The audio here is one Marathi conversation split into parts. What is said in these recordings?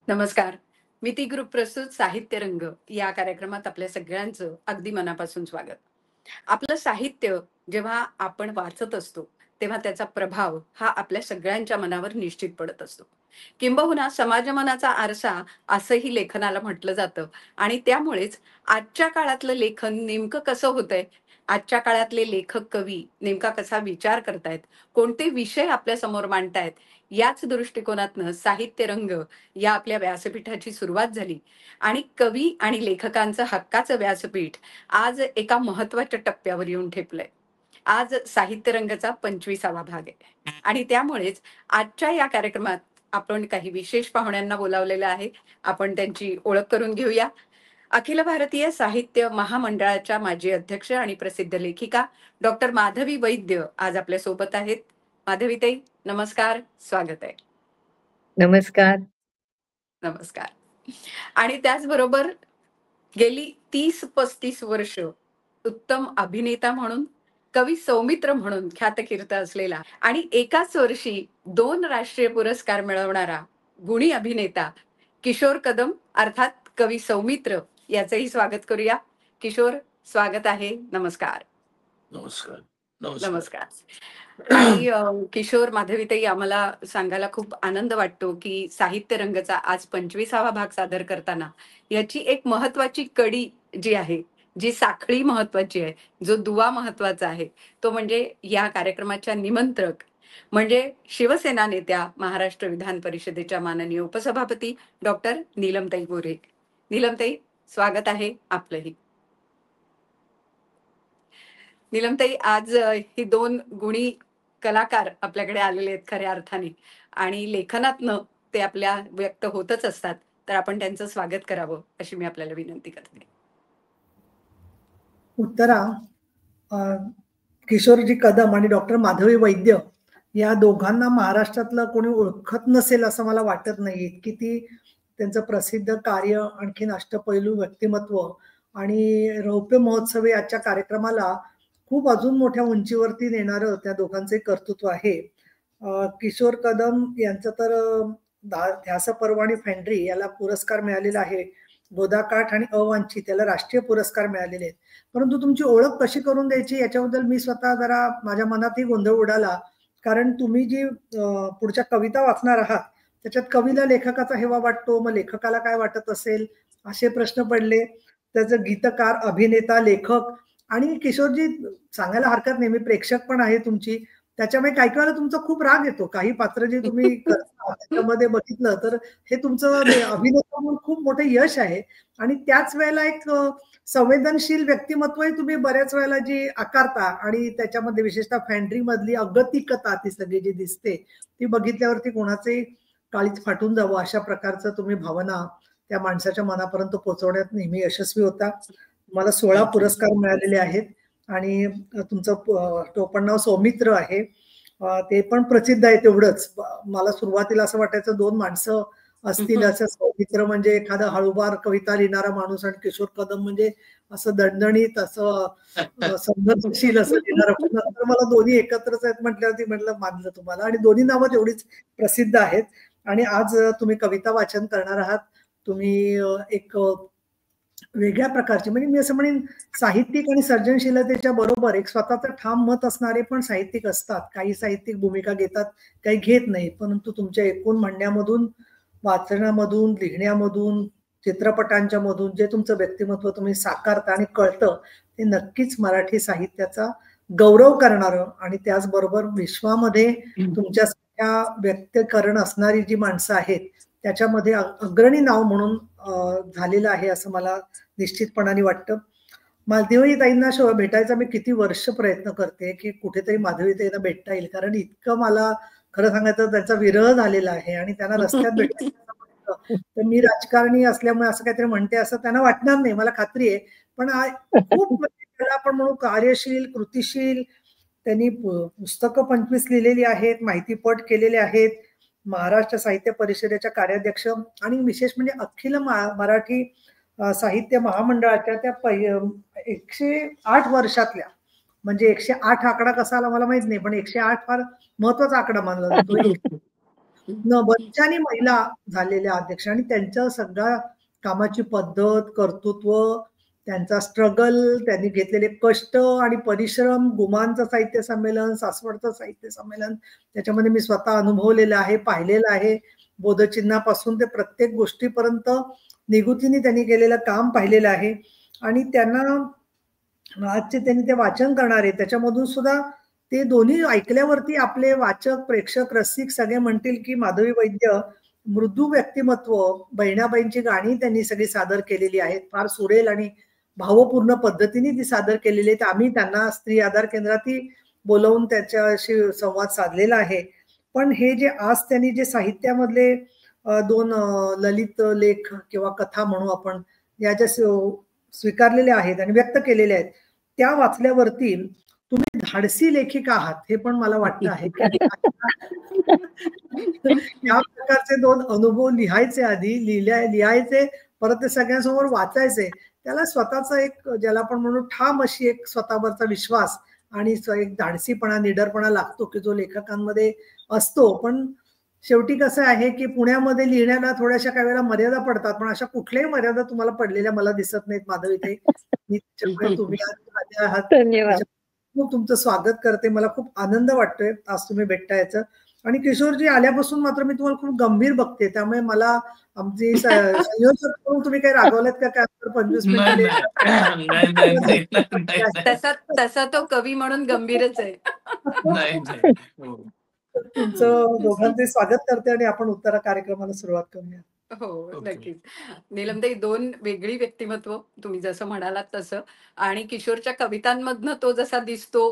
नमस्कार. मिती ग्रुप प्रस्तुत साहित्य रंग या कार्यक्रमात आपल्या सगळ्यांचं अगदी मनापासून स्वागत. आपलं साहित्य जेव्हा आपण वाचत असतो, तेव्हा त्याचा प्रभाव हा आपल्या सगळ्यांच्या मनावर निश्चित पडत असतो. किंबहुना समाजमनाचा आरसा असंही लेखनाला म्हटलं जातं आणि त्यामुळेच आजच्या काळातलं लेखन नेमकं कसं होतंय, आजच्या काळातले लेखक, कवी नेमका कसा विचार करतायत, कोणते विषय आपल्यासमोर मांडतायत, याच दृष्टिकोनातनं साहित्य रंग या आपल्या व्यासपीठाची सुरुवात झाली आणि कवी आणि लेखकांचं हक्काचं व्यासपीठ आज एका महत्त्वाच्या टप्प्यावर येऊन ठेपलंय. आज साहित्य रंगाचा 25वा भाग आहे आणि त्यामुळेच आजच्या या कार्यक्रमात आपण काही विशेष पाहुण्यांना बोलावलेलं आहे. आपण त्यांची ओळख करून घेऊया. अखिल भारतीय साहित्य महामंडळाच्या माजी अध्यक्ष आणि प्रसिद्ध लेखिका डॉक्टर माधवी वैद्य आज आपल्या सोबत आहेत. माधवीताई, नमस्कार, स्वागत आहे. नमस्कार. नमस्कार. आणि त्याचबरोबर गेली 30-35 वर्ष उत्तम अभिनेता म्हणून, कवी सौमित्र म्हणून ख्यातकीर्त असलेला आणि एकाच वर्षी 2 राष्ट्रीय पुरस्कार मिळवणारा गुणी अभिनेता किशोर कदम अर्थात कवी सौमित्र याचंही स्वागत करूया. किशोर, स्वागत आहे. नमस्कार. नमस्कार. नमस्कार. नमस्कार. आणि किशोर, माधवीताई, आम्हाला सांगायला खूप आनंद वाटतो की साहित्य रंगचा आज 25वा भाग सादर करताना याची एक महत्वाची कडी जी आहे, जी साखळी महत्वाची आहे, जो दुवा महत्वाचा आहे, तो म्हणजे या कार्यक्रमाच्या निमंत्रक म्हणजे शिवसेना नेत्या, महाराष्ट्र विधान परिषदेच्या माननीय उपसभापती डॉक्टर नीलमताई गोऱ्हे. नीलमताई, स्वागत आहे आपलंही. नीलमताई, आज ही 2 गुणी कलाकार आपल्याकडे आलेले आहेत खऱ्या अर्थाने आणि लेखनातनं ते आपल्या व्यक्त होतच असतात. तर आपण त्यांचं स्वागत करावं अशी मी आपल्याला विनंती करते. उत्तरा, किशोरजी कदम आणि डॉक्टर माधवी वैद्य या दोघांना महाराष्ट्रातलं कोणी ओळखत नसेल असं मला वाटत नाही. किती त्यांचं प्रसिद्ध कार्य, आणखीन अष्टपैलू व्यक्तिमत्व आणि रौप्य महोत्सवी आजच्या कार्यक्रमाला खूप अजून मोठ्या उंचीवरती नेणारं त्या दोघांचे कर्तृत्व आहे. किशोर कदम यांचं तर ध्यासपर्व फँड्री याला पुरस्कार मिळालेला आहे. गोदाकाठ आणि अवांछित त्याला राष्ट्रीय पुरस्कार मिळालेले आहेत. परंतु तुमची ओळख कशी करून द्यायची याच्याबद्दल मी स्वतः जरा माझ्या मनातही गोंधळ उडाला. कारण तुम्ही जी पुढच्या कविता वाचणार आहात त्याच्यात कवीला लेखकाचा हेवा वाटतो, मग लेखकाला काय वाटत असेल असे प्रश्न पडले. त्याचं गीतकार, अभिनेता, लेखक आणि किशोरजी सांगायला हरकत नाही, मी प्रेक्षक पण आहे तुमची, त्याच्यामुळे काही वेळेला तुमचा खूप राग येतो. काही पात्र जे तुम्ही करता त्याच्यामध्ये बघितलं तर हे तुमचं अभिनेता म्हणून खूप मोठं यश आहे आणि त्याच वेळेला एक संवेदनशील व्यक्तिमत्वही तुम्ही बऱ्याच वेळेला जी आकारता आणि त्याच्यामध्ये विशेषतः फॅन्ड्री मधली अगतिकता ती सगळी जी दिसते ती बघितल्यावरती कोणाचे काळीच फाटून जावं अशा प्रकारचं तुम्ही भावना त्या माणसाच्या मनापर्यंत पोहोचवण्यात नेहमी यशस्वी होता. मला 16 पुरस्कार मिळालेले आहेत आणि तुमचं टोपण नाव सौमित्र आहे. ते पण प्रसिद्ध आहे तेवढंच. मला सुरुवातीला असं वाटायचं 2 माणसं असतील असं. सौमित्र म्हणजे एखादा हळूवार कविता लिहिणारा माणूस आणि किशोर कदम म्हणजे असं दणदणीत असं संघर्षशील असं लिहिणारं. पण नंतर मला दोन्ही एकत्रच आहेत म्हटल्यावरती म्हटलं मानलं तुम्हाला. आणि दोन्ही नावं तेवढीच प्रसिद्ध आहेत. आणि आज तुम्ही कविता वाचन करणार आहात. तुम्ही एक वेगळ्या प्रकारची, म्हणजे मी असं म्हणेन साहित्यिक आणि सर्जनशीलतेच्या बरोबर एक स्वतःचं ठाम मत असणारे पण साहित्यिक असतात. काही साहित्यिक भूमिका घेतात, काही घेत नाही. परंतु तुमच्या एकूण म्हणण्यामधून, वाचण्यामधून, लिहिण्यामधून, चित्रपटांच्या मधून जे तुमचं व्यक्तिमत्व तुम्ही साकारता आणि कळतं ते नक्कीच मराठी साहित्याचा गौरव करणारं आणि त्याचबरोबर विश्वामध्ये तुमच्या व्यक्तीकरण असणारी जी माणसं आहेत त्याच्यामध्ये अग्रणी नाव म्हणून झालेलं आहे असं मला निश्चितपणाने वाटतं. माधवीताईंना भेटायचा मी किती वर्ष प्रयत्न करते की कुठेतरी माधवीताईंना भेटता येईल, कारण इतकं मला खरं सांगायचं त्यांचा विरह झालेला आहे आणि त्यांना रस्त्यात भेटायचं तर मी राजकारणी असल्यामुळे असं काहीतरी म्हणते असं त्यांना वाटणार नाही, मला खात्री आहे. पण खूप त्याला आपण म्हणू कार्यशील, कृतिशील. त्यांनी पुस्तकं 25 लिहिलेली आहेत, माहितीपट केलेले आहेत, महाराष्ट्र साहित्य परिषदेच्या कार्याध्यक्ष आणि विशेष म्हणजे अखिल मराठी साहित्य महामंडळाच्या त्या 108 वर्षातल्या, म्हणजे 108 आकडा कसा आला मला माहित नाही, पण 108 फार महत्वाचा आकडा मानला जातो. बऱ्याचशाने महिला झालेल्या अध्यक्ष आणि त्यांच्या सगळ्या कामाची पद्धत, कर्तृत्व, त्यांचा स्ट्रगल, त्यांनी घेतलेले कष्ट आणि परिश्रम, गुमांचं साहित्य संमेलन, सासवडचं साहित्य संमेलन, त्याच्यामध्ये मी स्वतः अनुभवलेलं आहे, पाहिलेलं आहे. बोधचिन्हापासून ते प्रत्येक गोष्टीपर्यंत निगुतीने त्यांनी केलेलं काम पाहिलेलं आहे आणि त्यांना आजचे त्यांनी ते वाचन करणारे त्याच्यामधून सुद्धा ते दोन्ही ऐकल्यावरती आपले वाचक, प्रेक्षक, रसिक सगळे म्हणतील की माधवी वैद्य मृदू व्यक्तिमत्व, बहिणाबाईंची गाणी त्यांनी सगळी सादर केलेली आहेत. फार सुरेल आणि भावपूर्ण पद्धतीने ती सादर केलेली आहेत. आम्ही त्यांना स्त्री आधार केंद्रातही बोलवून त्याच्याशी संवाद साधलेला आहे. पण हे जे आज त्यांनी जे साहित्यामधले 2 ललित लेख किंवा कथा म्हणू आपण, या ज्या स्वीकारलेल्या आहेत आणि व्यक्त केलेल्या आहेत, त्या वाचल्यावरती तुम्ही धाडसी लेखिका आहात हे पण मला वाटतं आहे. या प्रकारचे 2 अनुभव लिहायचे, आधी लिहायचे, परत ते सगळ्यांसमोर वाचायचे. त्याला स्वतःचा एक, ज्याला आपण म्हणू ठाम अशी एक स्वतःवरचा विश्वास आणि एक धाडसीपणा, निडरपणा लागतो की जो लेखकांमध्ये असतो. पण शेवटी कसं आहे की पुण्यामध्ये लिहिण्याला थोड्याशा काही वेळेला मर्यादा पडतात, पण अशा कुठल्याही मर्यादा तुम्हाला पडलेल्या मला दिसत नाहीत माधवी ताई. तुम्ही आज आहात, धन्यवाद. खूप तुमचं स्वागत करते. मला खूप आनंद वाटतोय आज तुम्ही भेटता याचं. आणि किशोरजी आल्यापासून मात्र मी तुम्हाला खूप गंभीर बघते, त्यामुळे मला आमची संयोजक म्हणून तुम्ही काही रागवलेत का काय 25 तसा तो कवी म्हणून गंभीरच आहे. तुमचं दोघांचे स्वागत करते आणि आपण उत्तर कार्यक्रमाला सुरुवात करूया. हो, नक्कीच. नीलमताई 2 वेगळी व्यक्तिमत्व तुम्ही जसं म्हणालात तसं आणि किशोरच्या कवितांमधनं तो जसा दिसतो,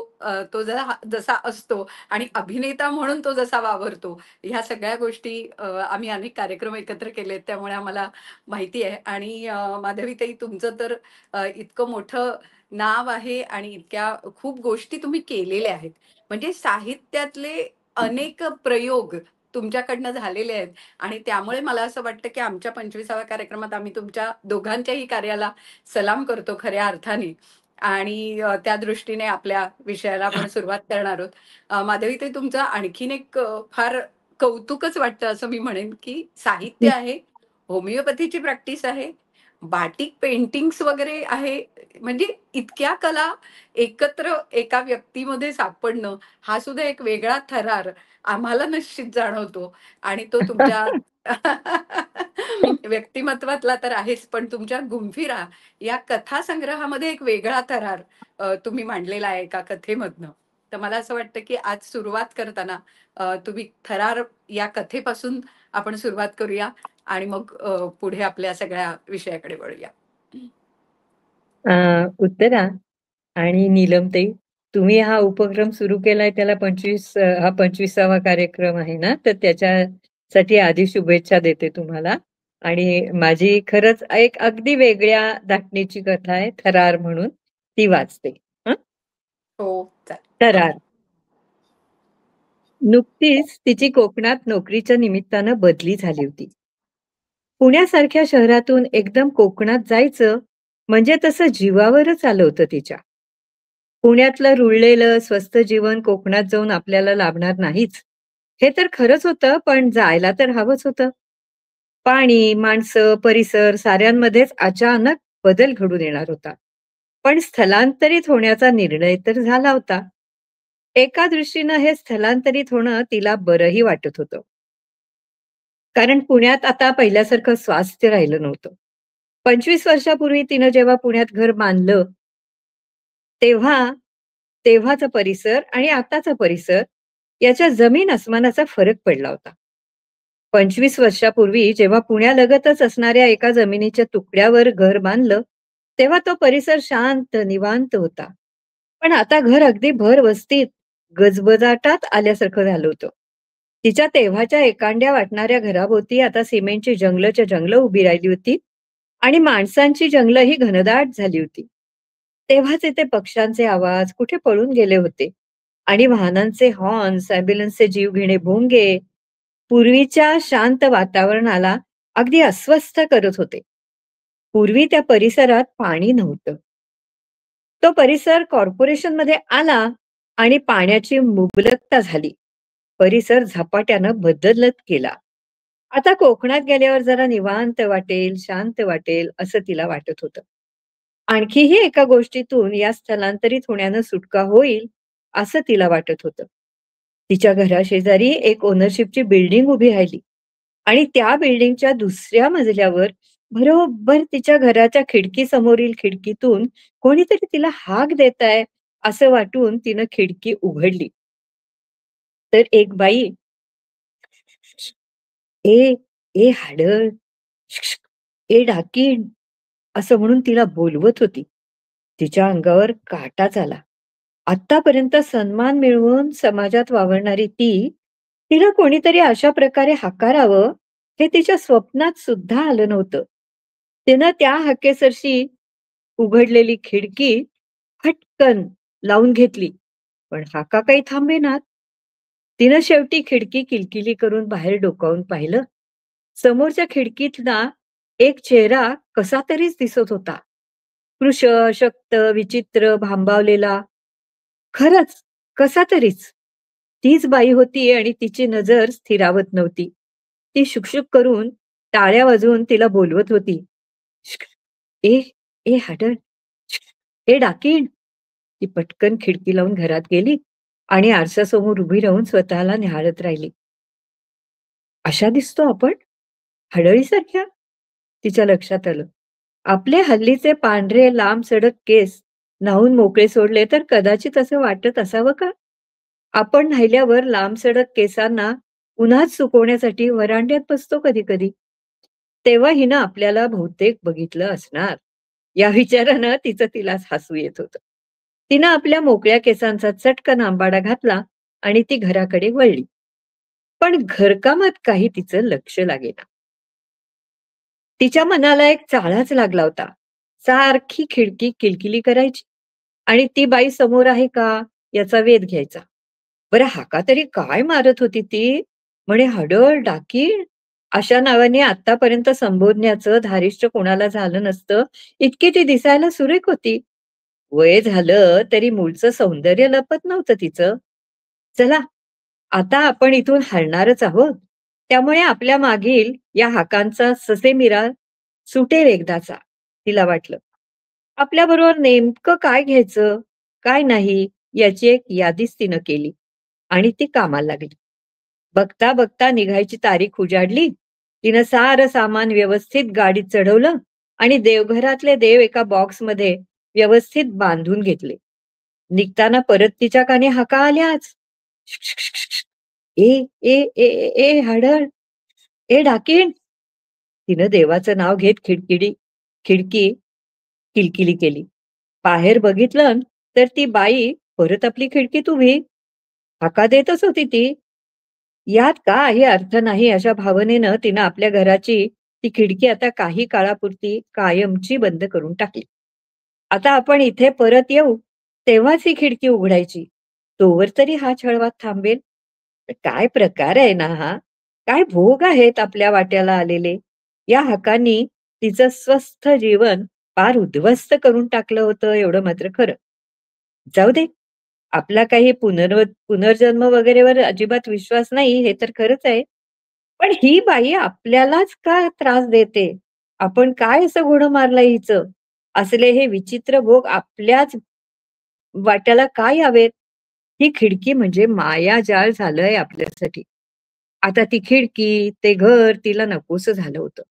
तो जसा असतो आणि अभिनेता म्हणून तो जसा वावरतो, ह्या सगळ्या गोष्टी आम्ही अनेक कार्यक्रम एकत्र केलेत त्यामुळे आम्हाला माहिती आहे. आणि माधवीताई तुमचं तर इतकं मोठं नाव आहे आणि इतक्या खूप गोष्टी तुम्ही केलेल्या आहेत. म्हणजे साहित्यातले अनेक प्रयोग तुमच्याकडनं झालेले आहेत आणि त्यामुळे मला असं वाटतं, की आमच्या 25व्या कार्यक्रमात आम्ही तुमच्या दोघांच्याही कार्याला सलाम करतो खऱ्या अर्थाने आणि त्या दृष्टीने आपल्या विषयाला आपण सुरुवात करणार आहोत. माधवीताई तुमचं आणखीन एक फार कौतुकच वाटतं असं मी म्हणेन, की साहित्य आहे, होमिओपॅथीची प्रॅक्टिस आहे, बाटिक पेंटिंग्स वगैरे आहे. म्हणजे इतक्या कला एकत्र एका व्यक्तीमध्ये सापडणं हा सुद्धा एक वेगळा थरार आम्हाला निश्चित जाणवतो आणि तो तुमच्या व्यक्तिमत्वातला तर आहेच, पण तुमच्या गुंफिरा या कथासंग्रहामध्ये एक वेगळा थरार तुम्ही मांडलेला आहे एका कथेमधनं. तर मला असं वाटतं, की आज सुरुवात करताना तुम्ही थरार या कथेपासून आपण सुरुवात करूया आणि मग पुढे आपल्या सगळ्या विषयाकडे वळूया. उत्तरा आणि नीलमताई, तुम्ही हा उपक्रम सुरू केलाय त्याला 25वा कार्यक्रम आहे ना, तर त्याच्यासाठी आधी शुभेच्छा देते तुम्हाला. आणि माझी खरंच एक अगदी वेगळ्या धाटणीची कथा आहे, थरार म्हणून, ती वाचते. हो, चालेल. थरार. नुकतीच तिची कोकणात नोकरीच्या निमित्तानं बदली झाली होती. पुण्यासारख्या शहरातून एकदम कोकणात जायचं म्हणजे तसं जीवावरच आलं होतं तिच्या. पुण्यातलं रुळलेलं स्वस्त जीवन कोकणात जाऊन आपल्याला लाभणार नाहीच, हे तर खरंच होतं, पण जायला तर हवंच होतं. पाणी, माणसं, परिसर साऱ्यांमध्येच अचानक बदल घडून येणार होता. पण स्थलांतरित होण्याचा निर्णय तर झाला होता. एका दृष्टीनं हे स्थलांतरित होणं तिला बरंही वाटत होतं. कारण पुण्यात आता पहिल्यासारखं स्वास्थ्य राहिलं नव्हतं. 25 वर्षापूर्वी तिनं जेव्हा पुण्यात घर बांधलं, तेव्हाचा परिसर आणि आताचा परिसर याच्या जमीन अस्मानाचा फरक पडला होता. 25 वर्षापूर्वी जेव्हा पुण्यालगतच असणाऱ्या एका जमिनीच्या तुकड्यावर घर बांधलं, तेव्हा तो परिसर शांत, निवांत होता. पण आता घर अगदी भर वस्तीत, गजबजाटात आल्यासारखं झालं होतं. तिच्या तेव्हाच्या एकांड्या वाटणाऱ्या घराभोवती आता सिमेंटची जंगलच्या जंगलं उभी राहिली होती आणि माणसांची जंगलही घनदाट झाली होती. तेव्हाच इथे पक्ष्यांचे आवाज कुठे पळून गेले होते आणि वाहनांचे हॉर्न्स, ॲम्ब्युलन्सचे जीवघेणे भोंगे पूर्वीच्या शांत वातावरणाला अगदी अस्वस्थ करत होते. पूर्वी त्या परिसरात पाणी नव्हतं. तो परिसर कॉर्पोरेशनमध्ये आला आणि पाण्याची मुबलकता झाली. परिसर झपाट्यानं बदलत गेला. आता कोकणात गेल्यावर जरा निवांत वाटेल, शांत वाटेल असं तिला वाटत होतं. आणखीही एका गोष्टीतून या स्थलांतरित होण्यानं सुटका होईल असं तिला वाटत होतं. तिच्या घराशेजारी एक ओनरशिपची बिल्डिंग उभी राहिली आणि त्या बिल्डिंगच्या दुसऱ्या मजल्यावर बरोबर तिच्या घराच्या खिडकीसमोरील खिडकीतून कोणीतरी तिला हाक देत आहे असं वाटून तिनं खिडकी उघडली. तर एक बाई, "ए, ए हाडळ, ए डाकीण" असं म्हणून तिला बोलवत होती. तिच्या अंगावर काटाच आला. आत्तापर्यंत सन्मान मिळवून समाजात वावरणारी ती, तिला कोणीतरी अशा प्रकारे हाकारावं हे तिच्या स्वप्नात सुद्धा आलं नव्हतं. तिनं त्या हाकेसरशी उघडलेली खिडकी फटकन लावून घेतली, पण हाका काही थांबेनात. तिनं शेवटी खिडकी किलकिली करून बाहेर डोकावून पाहिलं. समोरच्या खिडकीतला एक चेहरा कसा तरीच दिसत होता. कृश, अशक्त, विचित्र, भांबावलेला. खरंच कसा तरीच. तीच बाई होती आणि तिची नजर स्थिरावत नव्हती. ती शुकशुक करून टाळ्या वाजवून तिला बोलवत होती. "श्क, ए, ए हाडळ, श्क, ए डाकीण." ती पटकन खिडकी लावून घरात गेली आणि आरशासमोर उभी राहून स्वतःला निहाळत राहिली. "अशा दिसतो आपण? हडळीसारख्या?" तिच्या लक्षात आलं. आपले हल्लीचे पांढरे लांब सडक केस न्हाऊन मोकळे सोडले तर कदाचित असं वाटत असावं का? आपण न्हायल्यावर लांब सडक केसांना उन्हात सुकवण्यासाठी व्हरांड्यात बसतो कधी कधी. तेव्हा हिनं आपल्याला बहुतेक बघितलं असणार. या विचारानं तिलाच हसू येत होतं. तिनं आपल्या मोकळ्या केसांचा चटकन आंबाडा घातला आणि ती घराकडे वळली. पण घरकामात काही तिचं लक्ष लागेना. तिच्या मनाला एक चाळाच लागला होता. सारखी खिडकी किलकिली करायची आणि ती बाई समोर आहे का याचा वेध घ्यायचा. बरं हाका तरी काय मारत होती ती? म्हणे हडळ, डाकीण अशा नावाने आतापर्यंत संबोधण्याचं धारिष्ट कोणाला झालं नसतं, इतकी ती दिसायला सुरेख होती. वय झालं तरी मूळचं सौंदर्य लपत नव्हतं तिचं. चला, आता आपण इथून हलणारच आहोत. त्यामुळे आपल्या मागील या हाकांचा ससेमिरा सुटेल एकदाचा, तिला वाटलं. आपल्याबरोबर नेमकं काय घ्यायचं, काय नाही याची एक यादीच तिनं केली आणि ती कामाला लागली. बघता बघता निघायची तारीख उजाडली. तिनं सारं सामान व्यवस्थित गाडीत चढवलं आणि देवघरातले देव एका बॉक्समध्ये व्यवस्थित बांधून घेतले. निघताना परत तिच्या कानी हाका आल्याच. "श्क, श्क, श्क, श्क, ए, ए, ए, ए, ए हाडळ, ए डाकीण." तिनं देवाचं नाव घेत खिडकी किलकिली केली. बाहेर बघितलं तर ती बाई परत आपली खिडकीत उभी. हाका देतच होती ती. यात काही अर्थ नाही अशा भावनेनं तिनं आपल्या घराची ती खिडकी आता काही काळापुरती कायमची बंद करून टाकली. आता आपण इथे परत येऊ तेव्हाच ही खिडकी उघडायची. तोवर तरी हा छळवाद थांबेल. काय प्रकार आहे ना हा? काय भोग आहेत आपल्या वाट्याला आलेले? या हकांनी तिचं स्वस्थ जीवन फार उद्ध्वस्त करून टाकलं होतं एवढं मात्र खरं. जाऊ दे. आपला काही पुनर्जन्म वगैरेवर अजिबात विश्वास नाही हे तर खरंच आहे. पण ही बाई आपल्यालाच का त्रास देते? आपण काय असं घोडं मारलंय हिचं? असले हे विचित्र भोग आपल्याच वाट्याला का यावेत? ही खिडकी म्हणजे मायाजाळ झालंय आपल्यासाठी. आता ती खिडकी, ते घर तिला नकोसं झालं होतं.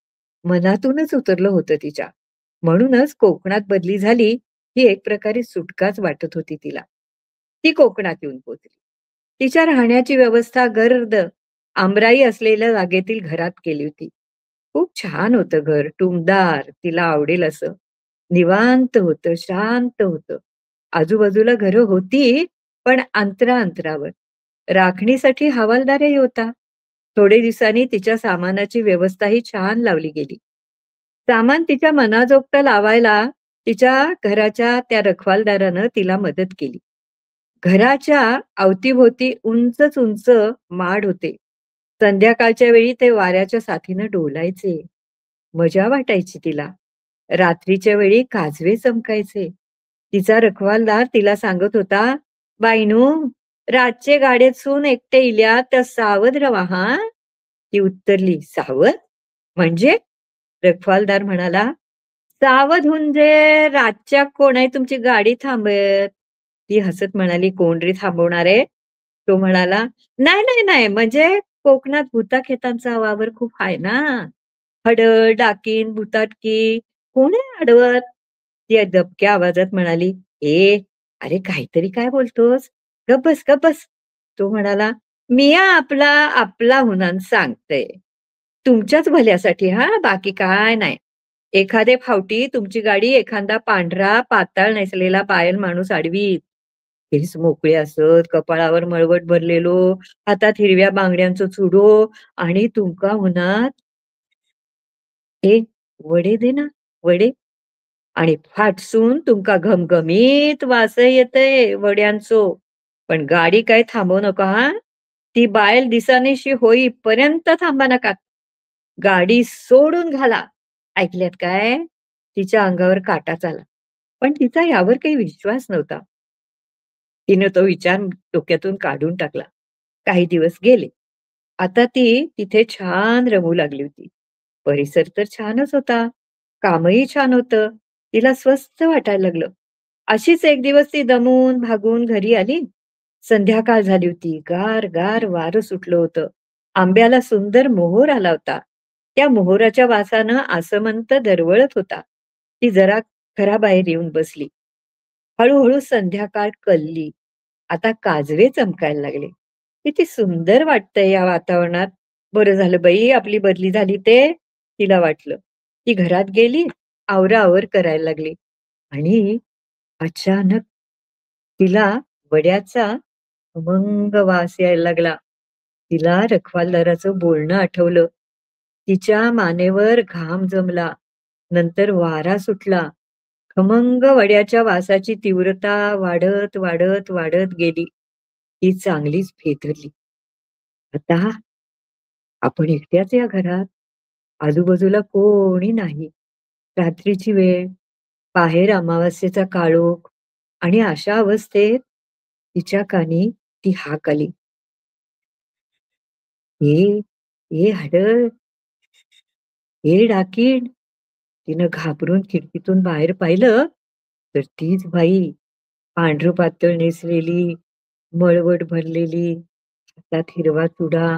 मनातूनच उतरलं होतं तिच्या. म्हणूनच कोकणात बदली झाली ही एक प्रकारे सुटकाच वाटत होती तिला. ती कोकणात येऊन पोहोचली. तिच्या राहण्याची व्यवस्था गर्द आमराई असलेल्या जागेतील घरात केली होती. खूप छान होतं घर, टुमदार, तिला आवडेल असं. निवांत होतं, शांत होतं. आजूबाजूला घरं होती, पण अंतरावर. राखणीसाठी हवालदारही होता. थोडे दिवसांनी तिच्या सामानाची व्यवस्थाही छान लावली गेली. सामान तिच्या मनाजोगतं लावायला तिच्या घराच्या त्या रखवालदारानं तिला मदत केली. घराच्या अवतीभोवती उंचच उंच माड होते. संध्याकाळच्या वेळी ते वाऱ्याच्या साथीनं डोलायचे. मजा वाटायची तिला. रात्रीच्या वेळी काजवे चमकायचे. तिचा रखवालदार तिला सांगत होता, "बाईनू, रातचे गाडीतून एकटे इल्या तर सावध रवा हा. ती उत्तरली, सावध म्हणजे? रखवालदार म्हणाला, सावध म्हणजे रातच्या कोण आहे तुमची गाडी थांबत? ती हसत म्हणाली, कोण रे थांबवणार आहे? तो म्हणाला, नाही नाही नाही, म्हणजे कोकणात भुताखेतांचा वावर खूप आहे ना. हडळ, डाकीन, भुताटकी कोण आहे अडवत? ती दबक्या आवाजात म्हणाली, अरे काहीतरी काय बोलतोस? गप्प बस, गप्प बस. तो म्हणाला, मिया आपला आपला हुनान सांगतय. तुमच्याच भल्यासाठी हा, बाकी काय नाही. एखादे फावटी तुमची गाडी एखादा पांढरा पाताळ नेसलेला बायल माणूस आडवीत. केस मोकळे असत, कपाळावर मळवट भरलेलो, हातात हिरव्या बांगड्यांचो चुडो आणि तुमका हुनात ए वडे दे ना, वडे. आणि फाटसून तुमका घमघमीत वास येतय वड्यांचो. पण गाडी काय थांबवू नका हा. ती बायल दिसानीशी होईपर्यंत थांबा नका. गाडी सोडून घाला. ऐकल्यात काय? तिच्या अंगावर काटाच आला. पण तिचा यावर काही विश्वास नव्हता. तिनं तो विचार डोक्यातून काढून टाकला. काही दिवस गेले. आता ती तिथे छान रमू लागली होती. परिसर तर छानच होता. कामही छान होतं. तिला स्वस्थ वाटायला लागलं. अशीच एक दिवस ती दमून भागून घरी आली. संध्याकाळ झाली होती. गार गार वारं सुटलं होतं. आंब्याला सुंदर मोहोर आला होता. त्या मोहोराच्या वासानं आसमंत दरवळत होता. ती जरा घराबाहेर येऊन बसली. हळूहळू संध्याकाळ कलली. आता काजवे चमकायला लागले. किती सुंदर वाटतंय या वातावरणात. बरं झालं बाई आपली बदली झाली ते, तिला वाटलं. ती घरात गेली, आवराआवर करायला लागली. आणि अचानक तिला वड्याचा खमंग वास यायला लागला. तिला रखवालदाराचं बोलणं आठवलं. तिच्या मानेवर घाम जमला. नंतर वारा सुटला. खमंग वड्याच्या वासाची तीव्रता वाढत वाढत वाढत गेली. ती चांगलीच भेदरली. आता आपण एकट्याच या घरात. आजूबाजूला कोणी नाही. रात्रीची वेळ, बाहेर अमावास्येचा काळोख आणि अशा अवस्थेत तिच्या कानी ती हाक आली. "ए, ए हडळ, ए डाकीण." तिनं घाबरून खिडकीतून बाहेर पाहिलं, तर तीच बाई पांढरं पातळ नेसलेली, मळवट भरलेली, हातात हिरवा चुडा,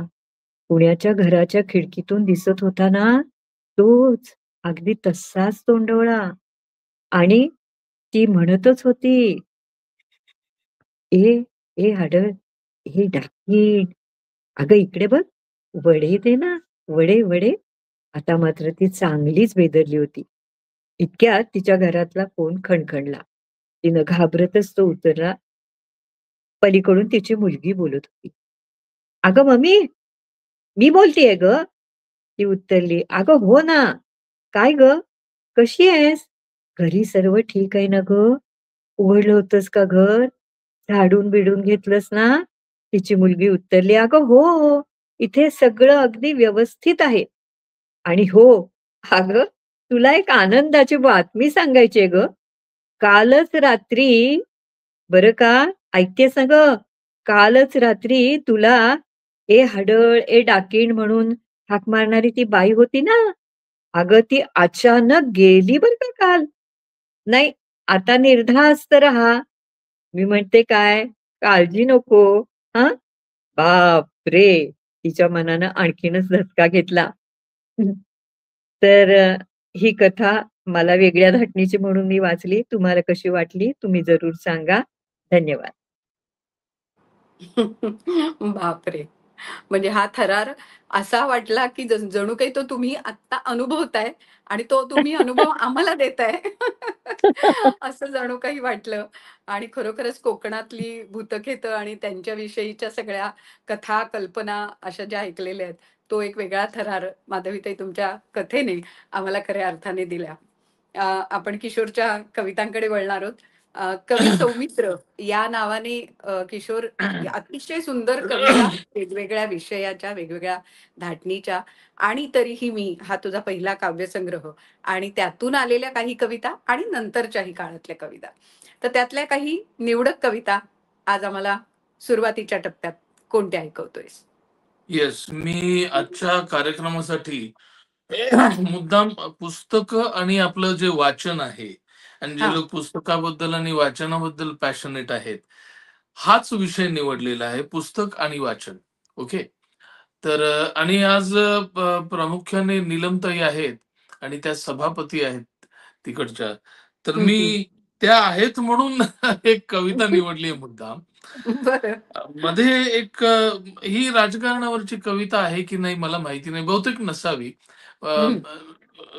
पुण्याच्या घराच्या खिडकीतून दिसत होता ना, तोच, अगदी तसाच तोंडवळा. आणि ती म्हणतच होती, "ए, ए हाडळ, ए डाकीण, अगं इकडे बघ, वडे दे ना, वडे, वडे." आता मात्र ती चांगलीच बेदरली होती. इतक्यात तिच्या घरातला फोन खणखणला. तिनं घाबरतच तो उचलला. पलीकडून तिची मुलगी बोलत होती. "अगं मम्मी, मी बोलतेय गं." ती उत्तरली, "अगं हो ना. काय गं? कशी आहेस? घरी सर्व ठीक आहे ना गं? उघडलं होतंस का घर? झाडून बिडून घेतलंस ना?" तिची मुलगी उत्तरली, "अगं हो, हो. इथे सगळं अगदी व्यवस्थित आहे. आणि हो, अगं तुला एक आनंदाची बातमी सांगायची आहे गं. कालच रात्री बरं का, ऐकतेस ना गं? कालच रात्री तुला ए हडळ, ए डाकीण म्हणून हाक मारणारी ती बाई होती ना, अगं ती अचानक गेली बरं का काल. नाही, आता निर्धास्त राहा. मी म्हणते काय, काळजी नको, हां." बापरे! तिच्या मनानं आणखीनच धक्का घेतला. हं. तर ही कथा मला वेगळ्या धाटणीची म्हणून मी वाचली. तुम्हाला कशी वाटली तुम्ही जरूर सांगा. धन्यवाद. बापरे! म्हणजे हा थरार असा वाटला, की जणू काही तो तुम्ही आत्ता अनुभवताय आणि तो तुम्ही अनुभव आम्हाला देताय. असं जणू काही वाटलं आणि खरोखरच कोकणातली भूतखेतं आणि त्यांच्याविषयीच्या सगळ्या कथा, कल्पना अशा ज्या ऐकलेल्या आहेत, तो एक वेगळा थरार माधवीताई तुमच्या कथेने आम्हाला खऱ्या अर्थाने दिला. आपण किशोरच्या कवितांकडे वळणार आहोत. कवी सौमित्र या नावाने किशोर या अतिशय सुंदर कविता वेगवेगळ्या विषयाच्या, वेगवेगळ्या धाटणीच्या आणि तरीही मी हा तुझा पहिला काव्यसंग्रह आणि त्यातून आलेल्या काही कविता आणि नंतरच्याही काळातल्या कविता. तर त्यातल्या काही निवडक कविता आज आम्हाला सुरुवातीच्या टप्प्यात कोणते ऐकवतोयस? येस, मी आजच्या कार्यक्रमासाठी मुद्दाम पुस्तकं आणि आपलं जे वाचन आहे आणि जे हां. लोक पुस्तकाबद्दल आणि वाचनाबद्दल पॅशनेट आहेत, हाच विषय निवडलेला आहे, पुस्तक आणि वाचन. ओके. तर आणि आज प्रामुख्याने नीलमताई आहेत आणि त्या सभापती आहेत तिकडच्या. तर हं, हं. मी त्या आहेत म्हणून एक कविता निवडली आहे मुद्दाम. बरं. मध्ये एक ही राजकारणावरची कविता आहे की नाही मला माहिती नाही, बहुतेक नसावी. हं.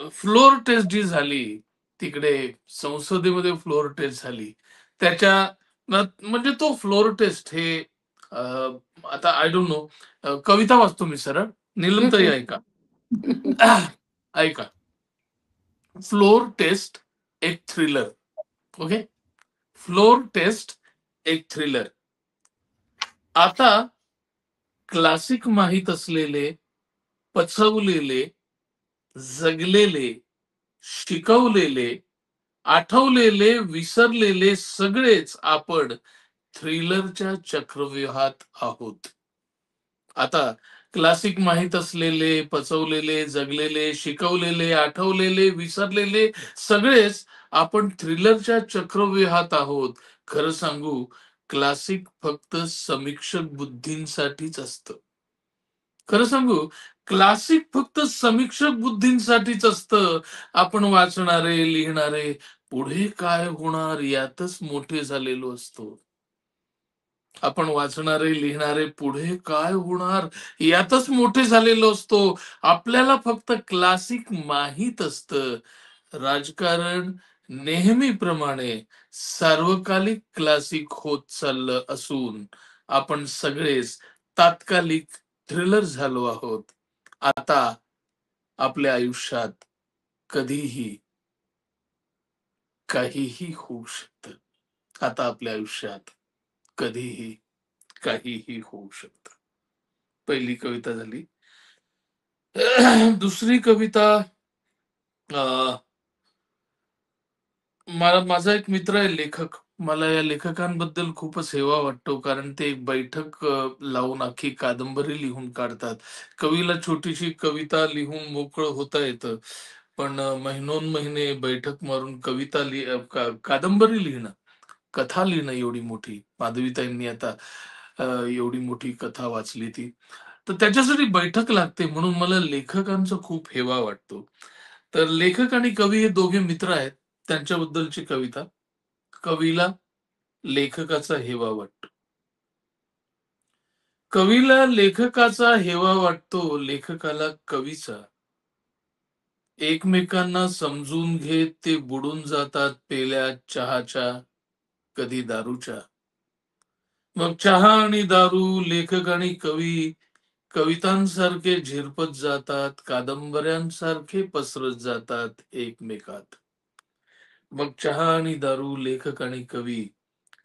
फ्लोर टेस्ट जी झाली तिकडे संसदेमध्ये, फ्लोर टेस्ट झाली त्याच्या म्हणजे तो फ्लोर टेस्ट हे अ, आता आय डोंट नो, कविता वाचतो मी सरळ. हं, नीलमताई हं. ऐका. ऐका. फ्लोर टेस्ट एक थ्रिलर. ओके. फ्लोर टेस्ट एक थ्रिलर. आता क्लासिक माहीत असलेले, पचवलेले, जगलेले, शिकवलेले, आठवलेले, विसरलेले सगळेच आपण थ्रिलरच्या चक्रव्यूहात आहोत. आता क्लासिक माहीत असलेले, पचवलेले, जगलेले, शिकवलेले, आठवलेले, विसरलेले सगळेच आपण थ्रिलरच्या चक्रव्यूहात आहोत. खरं सांगू, क्लासिक फक्त समीक्षक बुद्धींसाठीच असतं. खरं सांगू, क्लासिक फक्त समीक्षक बुद्धींसाठीच असतं. आपण वाचणारे, लिहिणारे, पुढे काय होणार यातच मोठे झालेलो असतो. आपण वाचणारे, लिहिणारे, पुढे काय होणार यातच मोठे झालेलो असतो. आपल्याला फक्त क्लासिक माहीत असतं. राजकारण नेहमीप्रमाणे सार्वकालिक क्लासिक होत चाललं असून आपण सगळेच तात्कालिक थ्रिलर झालो आहोत. आता आपल्या आयुष्यात कधीही काहीही होऊ शकतं. आता आपल्या आयुष्यात कधीही काहीही होऊ शकतं. पहिली कविता झाली. दुसरी कविता, अ, माझा एक मित्र आहे लेखक. मला या लेखकांबद्दल खूपच हेवा वाटतो, कारण ते एक बैठक लावून अख्खी कादंबरी लिहून काढतात. कवीला छोटीशी कविता लिहून मोकळं होता येतं, पण महिनोन-महिने बैठक मारून कविता कादंबरी लिहिणं, कथा लिहिणं एवढी मोठी. माधवीताईंनी आता एवढी मोठी कथा वाचली ती. तर त्याच्यासाठी बैठक लागते, म्हणून मला लेखकांचा खूप हेवा वाटतो. तर लेखक आणि कवी हे दोघे मित्र आहेत. त्यांच्याबद्दलची कविता. कवीला लेखकाचा हेवा वाटतो. कवीला लेखकाचा हेवा वाटतो, लेखकाला कवीचा. एकमेकांना समजून घेत ते बुडून जातात पेल्या चहाच्या, कधी दारूच्या. मग चहा आणि दारू, लेखक आणि कवी कवितांसारखे झिरपत जातात, कादंबऱ्यांसारखे पसरत जातात एकमेकात. मग चहा आणि दारू, लेखक आणि कवी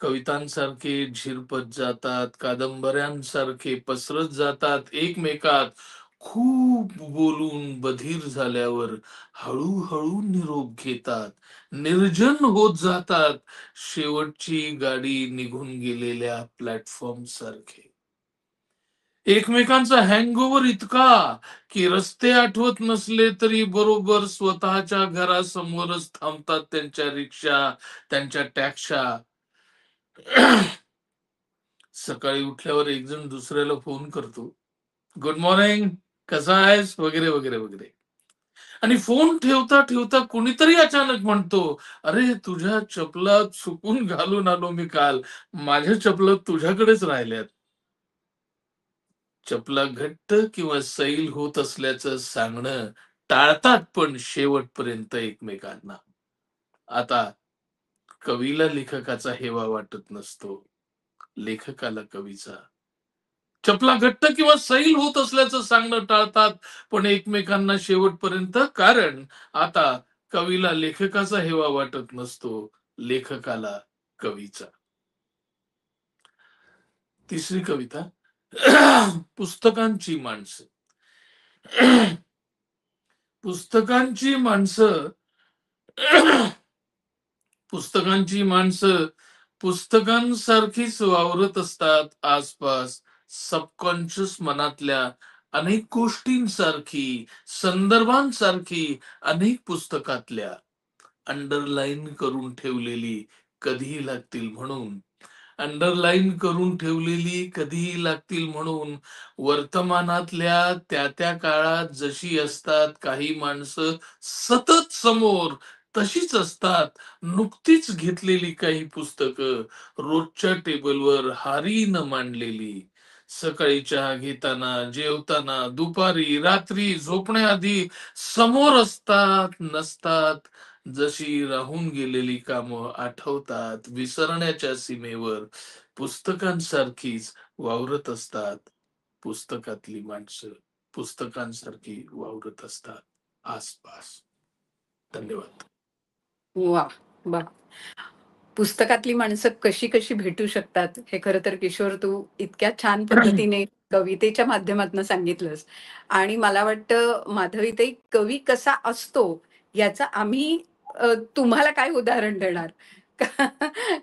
कवितांसारखे झिरपत जातात, कादंबऱ्यांसारखे पसरत जातात एकमेकात. खूप बोलून बधीर झाल्यावर हळूहळू निरोप घेतात, निर्जन होत जातात, शेवटची गाडी निघून गेलेल्या प्लॅटफॉर्म सारखे. एकमेकांचा हँगओव्हर इतका की रस्ते आठवत नसले तरी बरोबर स्वतःच्या घरासमोरच थांबतात त्यांच्या रिक्षा, त्यांच्या टॅक्स्या. सकाळी उठल्यावर एक जण दुसऱ्याला फोन करतो, गुड मॉर्निंग, कसा आहेस, वगैरे वगैरे वगैरे. आणि फोन ठेवता ठेवता कुणीतरी अचानक म्हणतो, अरे तुझ्या चपला चुकून घालून आलो मी काल, माझ्या चपला तुझ्याकडेच राहिल्यात. चपला घट्ट किंवा सैल होत असल्याचं सांगणं टाळतात पण शेवटपर्यंत एकमेकांना. आता कवीला लेखकाचा हेवा वाटत नसतो, लेखकाला कवीचा. चपला घट्ट किंवा सैल होत असल्याचं सांगणं टाळतात पण एकमेकांना शेवटपर्यंत, कारण आता कवीला लेखकाचा हेवा वाटत नसतो, लेखकाला कवीचा. तिसरी कविता. पुस्तकांची माणसं. पुस्तकांची माणसं. पुस्तकांची माणसं पुस्तकांसारखीच वावरत असतात आसपास, सबकॉन्शियस मनातल्या अनेक गोष्टींसारखी, संदर्भांसारखी, अनेक पुस्तकातल्या अंडरलाईन करून ठेवलेली, कधीही लागतील म्हणून. अंडरलाईन करून ठेवलेली, कधीही लागतील म्हणून, वर्तमानातल्या त्या काळात जशी असतात काही माणसं सतत समोर, तशीच असतात. नुकतीच घेतलेली काही पुस्तकं रोजच्या टेबलवर हारीनं मांडलेली. सकाळी चहा घेताना, जेवताना, दुपारी, रात्री, झोपण्याआधी समोर असतात, नसतात. जशी राहून गेलेली कामं आठवतात, विसरण्याच्या सीमेवर पुस्तकांसारखीच वावरत असतात. पुस्तकातली माणसं पुस्तकांसारखी वावरत असतात आसपास. धन्यवाद. वा, वा. पुस्तकातली माणसं कशी कशी भेटू शकतात हे खरं तर किशोर तू इतक्या छान पद्धतीने कवितेच्या माध्यमातून सांगितलंस. आणि मला वाटतं माधवीताई, कवी कसा असतो याचं आम्ही तुम्हाला काय उदाहरण देणार.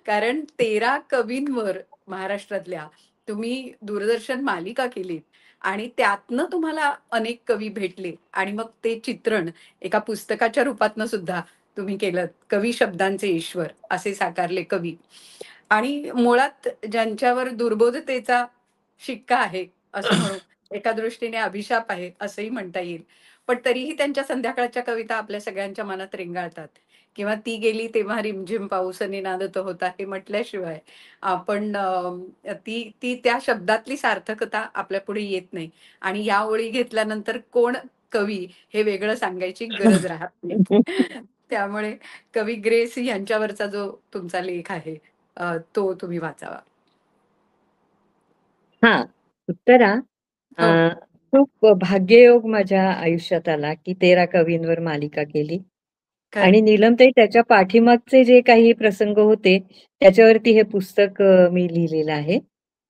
कारण 13 कवींवर महाराष्ट्रातल्या तुम्ही दूरदर्शन मालिका केलीत आणि त्यातनं तुम्हाला अनेक कवी भेटले आणि मग ते चित्रण एका पुस्तकाच्या रूपातनं सुद्धा तुम्ही केलं. कवी शब्दांचे ईश्वर असे साकारले कवी. आणि मुळात ज्यांच्यावर दुर्बोधतेचा शिक्का आहे असं म्हणू, एका दृष्टीने अभिशाप आहे असंही म्हणता येईल. पण तरीही त्यांच्या संध्याकाळच्या कविता आपल्या सगळ्यांच्या मनात रेंगाळतात. किंवा ती गेली तेव्हा रिमझिम पाऊसनी नादत होता हे म्हटल्याशिवाय आपण ती ती त्या शब्दातली सार्थकता आपल्या पुढे येत नाही. आणि या ओळी घेतल्यानंतर कोण कवी हे वेगळं सांगायची गरज राहत नाही. त्यामुळे कवी ग्रेस यांच्यावरचा जो तुमचा लेख आहे तो तुम्ही वाचावा. हा, उत्तरा. हो, खूप भाग्ययोग माझ्या आयुष्यात आला की 13 कवींवर मालिका केली. खरं. आणि नीलमताई, त्याच्या पाठीमागचे जे काही प्रसंग होते त्याच्यावरती हे पुस्तक मी लिहिलेलं आहे.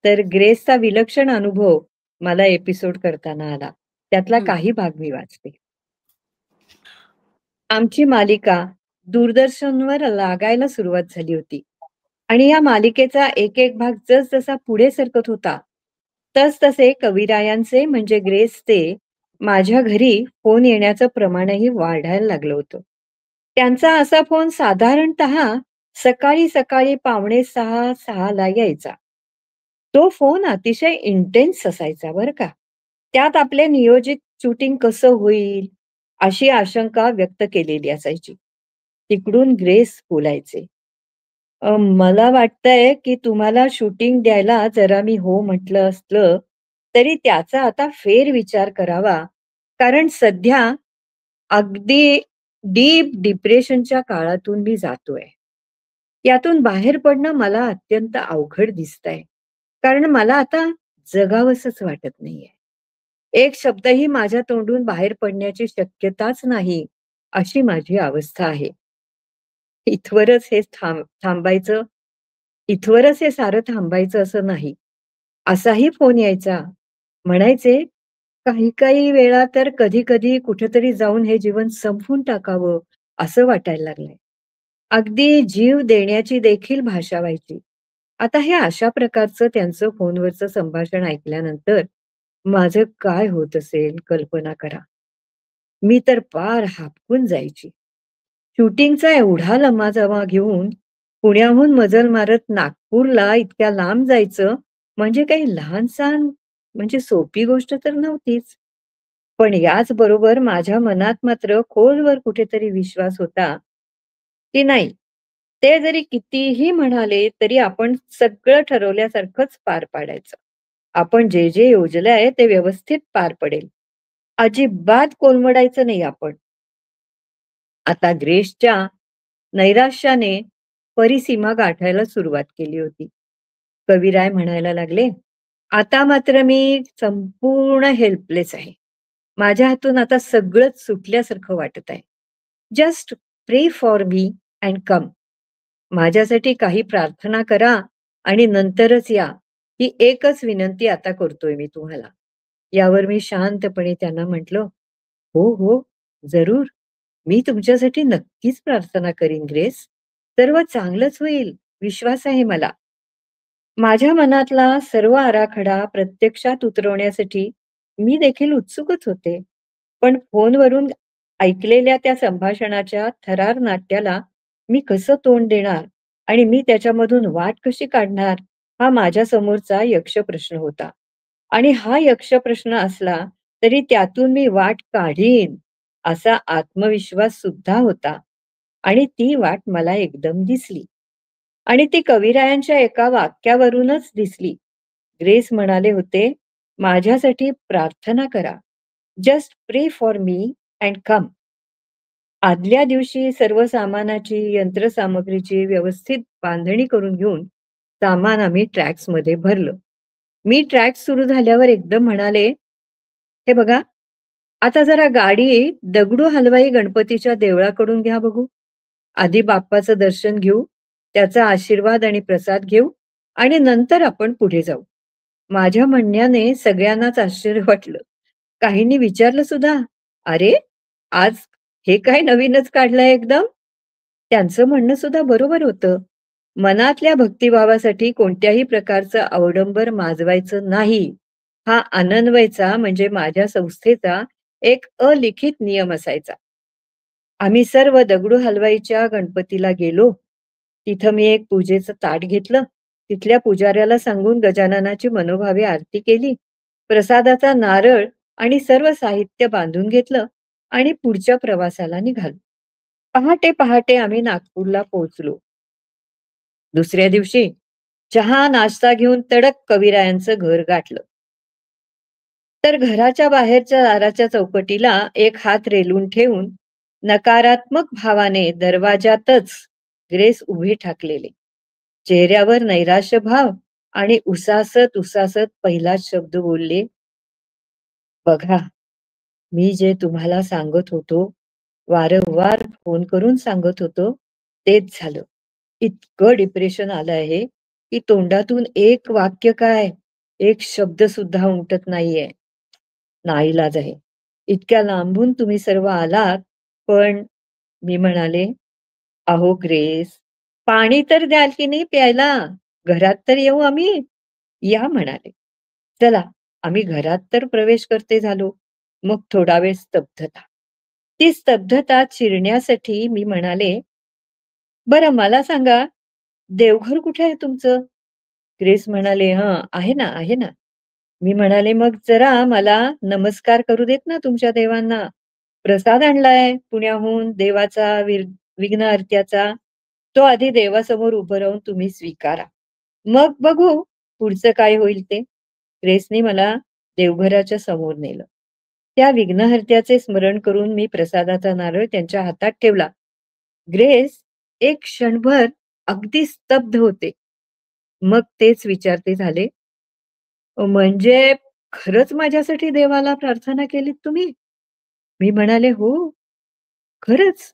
तर ग्रेसचा विलक्षण अनुभव मला एपिसोड करताना आला. त्यातला हं. काही भाग मी वाचते. आमची मालिका दूरदर्शनवर लागायला सुरुवात झाली होती आणि या मालिकेचा एक एक भाग जसजसा पुढे सरकत होता तसतसे कविरायांचे म्हणजे ग्रेसचे माझ्या घरी फोन येण्याचं प्रमाणही वाढायला लागलं होतं. त्यांचा असा फोन साधारणतः सकाळी सकाळी 5:45-6ला यायचा. तो फोन अतिशय इंटेन्स असायचा बरं का. त्यात आपले नियोजित शूटिंग कसं होईल अशी आशंका व्यक्त केलेली असायची. तिकडून ग्रेस बोलायचे. मला वाटतंय की तुम्हाला शूटिंग द्यायला जरा मी हो म्हटलं असलं तरी त्याचा आता फेरविचार करावा. कारण सध्या अगदी डीप डिप्रेशनच्या काळातून मी जातोय. यातून बाहेर पडणं मला अत्यंत अवघड दिसतंय. कारण मला आता जगावसंच वाटत नाहीये. एक शब्दही माझ्या तोंडून बाहेर पडण्याची शक्यताच नाही, अशी माझी अवस्था आहे. इथवरच हे थांबायचं, इथवरच हे सारं थांबायचं असं नाही. असाही फोन यायचा. म्हणायचे, काही वेळा तर कधी-कधी कुठेतरी जाऊन हे जीवन संपवून टाकावं, असं वाटायला लागलंय. अगदी जीव देण्याची देखील भाषा व्हायची. आता हे अशा प्रकारचं त्यांचं फोनवरचं संभाषण ऐकल्यानंतर माझं काय होत असेल कल्पना करा. मी तर पार हादकून जायची. शूटिंगचा एवढा लम्हाजमा घेऊन पुण्याहून मजल मारत नागपूरला इतक्या लांब जायचं म्हणजे काही लहान-सहान म्हणजे सोपी गोष्ट तर नव्हतीच. पण याच बरोबर माझ्या मनात मात्र खोलवर कुठेतरी विश्वास होता, की नाही, ते जरी कितीही म्हणाले तरी आपण सगळं ठरवल्यासारखंच पार पाडायचं. आपण जे जे योजलंय ते व्यवस्थित पार पडेल. अजिबात कोलमडायचं नाही आपण. आता ग्रेसच्या नैराश्याने परिसीमा गाठायला सुरुवात केली होती. कविराय म्हणायला लागले, "आता मात्र मी संपूर्ण हेल्पलेस आहे. माझ्या हातून आता सगळंच सुटल्यासारखं वाटत आहे. जस्ट प्रे फॉर मी अँड कम. माझ्यासाठी काही प्रार्थना करा आणि नंतरच या. ही एकच विनंती आता करतोय मी तुम्हाला." यावर मी शांतपणे त्यांना म्हटलं, "हो, हो, जरूर. मी तुमच्यासाठी नक्कीच प्रार्थना करीन ग्रेस. सर्व चांगलंच होईल. विश्वास आहे मला. माझ्या मनातला सर्व आराखडा प्रत्यक्षात उतरवण्यासाठी मी देखील उत्सुकच होते. पण फोनवरून ऐकलेल्या त्या संभाषणाच्या थरार नाट्याला मी कसं तोंड देणार आणि मी त्याच्यामधून वाट कशी काढणार, हा माझ्या समोरचा यक्ष प्रश्न होता. आणि हा यक्ष प्रश्न असला तरी त्यातून मी वाट काढीन असा आत्मविश्वास सुद्धा होता. आणि ती वाट मला एकदम दिसली. आणि ती कविरायांच्या एका वाक्यावरूनच दिसली. ग्रेस म्हणाले होते, "माझ्यासाठी प्रार्थना करा. जस्ट प्रे फॉर मी अँड कम." आदल्या दिवशी सर्व सामानाची, यंत्रसामग्रीची व्यवस्थित बांधणी करून घेऊन सामान आम्ही ट्रॅक्समध्ये भरलं. मी ट्रॅक्स सुरू झाल्यावर एकदम म्हणाले, "हे बघा, आता जरा गाडी दगडू हलवाई गणपतीच्या देवळाकडून घ्या बघू. आधी बाप्पाचं दर्शन घेऊ, त्याचा आशीर्वाद आणि प्रसाद घेऊ आणि नंतर आपण पुढे जाऊ." माझ्या म्हणण्याने सगळ्यांनाच आश्चर्य वाटलं. काहींनी विचारलं सुद्धा, "अरे, आज हे काय नवीनच काढलंय एकदम?" त्यांचं म्हणणं सुद्धा बरोबर होतं. मनातल्या भक्तिभावासाठी कोणत्याही प्रकारचं अवडंबर माजवायचं नाही, हा अनन्वयचा म्हणजे माझ्या संस्थेचा एक अलिखित नियम असायचा. आम्ही सर्व दगडू हलवाईच्या गणपतीला गेलो. तिथं मी एक पूजेचं ताट घेतलं. तिथल्या पुजाऱ्याला सांगून गजाननाची मनोभावे आरती केली. प्रसादाचा नारळ आणि सर्व साहित्य बांधून घेतलं आणि पुढच्या प्रवासाला निघालो. पहाटे पहाटे आम्ही नागपूरला पोहोचलो. दुसऱ्या दिवशी चहा नाश्ता घेऊन तडक कविरायांचं घर गाठलं. तर घराच्या बाहेरच्या दाराच्या चौकटीला एक हात रेलून ठेवून नकारात्मक भावाने दरवाजातच ग्रेस उभी ठाकलेले. चेहऱ्यावर नैराश्य भाव आणि उसासत उसासत पहिलाच शब्द बोलले, "बघा, मी जे तुम्हाला सांगत होतो, वारंवार फोन करून सांगत होतो, तेच झालं. इतकं डिप्रेशन आलं आहे की तोंडातून एक वाक्य काय, एक शब्द सुद्धा उमटत नाहीये. नाईलाज आहे. इतक्या लांबून तुम्ही सर्व आलात, पण." मी म्हणाले, "अहो ग्रेस, पाणी तर द्याल की नाही प्यायला? घरात तर येऊ आम्ही." "या" म्हणाले. चला, आम्ही घरात तर प्रवेश करते झालो. मग थोडा वेळ स्तब्धता. ती स्तब्धता चिरण्यासाठी मी म्हणाले, "बरं मला सांगा, देवघर कुठे आहे तुमचं?" ग्रेस म्हणाले, "हं, आहे ना, आहे ना." मी म्हणाले, "मग जरा मला नमस्कार करू देत ना तुमच्या देवांना. प्रसाद आणलाय पुण्याहून देवाचा, विघ्नहर्त्याचा. तो आधी देवासमोर उभं राहून तुम्ही स्वीकारा. मग बघू पुढचं काय होईल ते." ग्रेसने मला देवघराच्या समोर नेलं. त्या विघ्नहर्त्याचे स्मरण करून मी प्रसादाचा नारळ त्यांच्या हातात ठेवला. ग्रेस एक क्षणभर अगदी स्तब्ध होते. मग तेच विचारते झाले, म्हणजे खरंच माझ्यासाठी देवाला प्रार्थना केलीत तुम्ही?" मी म्हणाले, "हो, खरंच.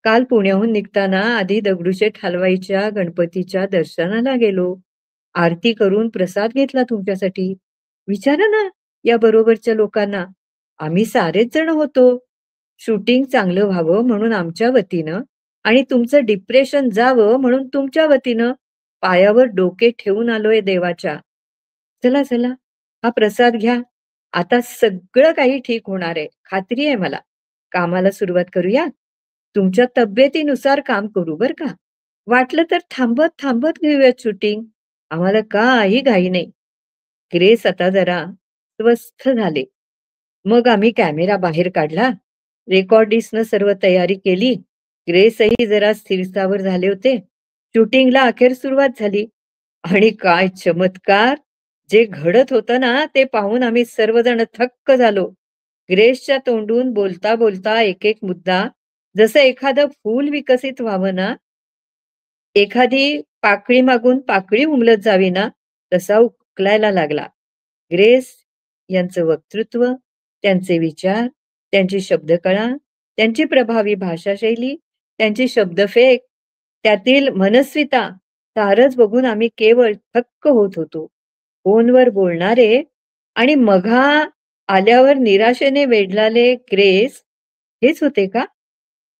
काल पुण्याहून निघताना आधी दगडूशेठ हलवाईच्या गणपतीच्या दर्शनाला गेलो. आरती करून प्रसाद घेतला तुमच्यासाठी. विचारा ना या बरोबरच्या लोकांना. आम्ही सारेच जण होतो. शूटिंग चांगलं व्हावं म्हणून आमच्या वतीनं आणि तुमचं डिप्रेशन जावं म्हणून तुमच्या वतीनं पायावर डोके ठेवून आलोय देवाच्या. चला, चला, हा प्रसाद घ्या. आता सगळं काही ठीक होणार आहे. खात्री आहे मला. कामाला सुरुवात करूया. तुमच्या तब्येतीनुसार काम करू बरं का. वाटलं तर थांबत थांबत घेऊयात शूटिंग. आम्हाला काही घाई नाही." ग्रेस आता जरा स्वस्थ झाले. मग आम्ही कॅमेरा बाहेर काढला. रेकॉर्डिस्टनं सर्व तयारी केली. ग्रेसही जरा स्थिरस्थावर झाले होते. शूटिंगला अखेर सुरुवात झाली. आणि काय चमत्कार! जे घडत होतं ना, ते पाहून आम्ही सर्वजण थक्क झालो. ग्रेसच्या तोंडून बोलता बोलता एक एक मुद्दा, जसं एखादं फूल विकसित व्हावं ना, एखादी पाकळी मागून पाकळी उमलत जावी ना, तसा उकलायला लागला. ग्रेस यांचं वक्तृत्व, त्यांचे विचार, त्यांची शब्दकळा, त्यांची प्रभावी भाषाशैली, त्यांची शब्दफेक, त्यातील मनस्विता सारंच बघून आम्ही केवळ थक्क होत होतो. फोनवर बोलणारे आणि मघा आल्यावर निराशेने वेढलेले ग्रेस हेच होते का?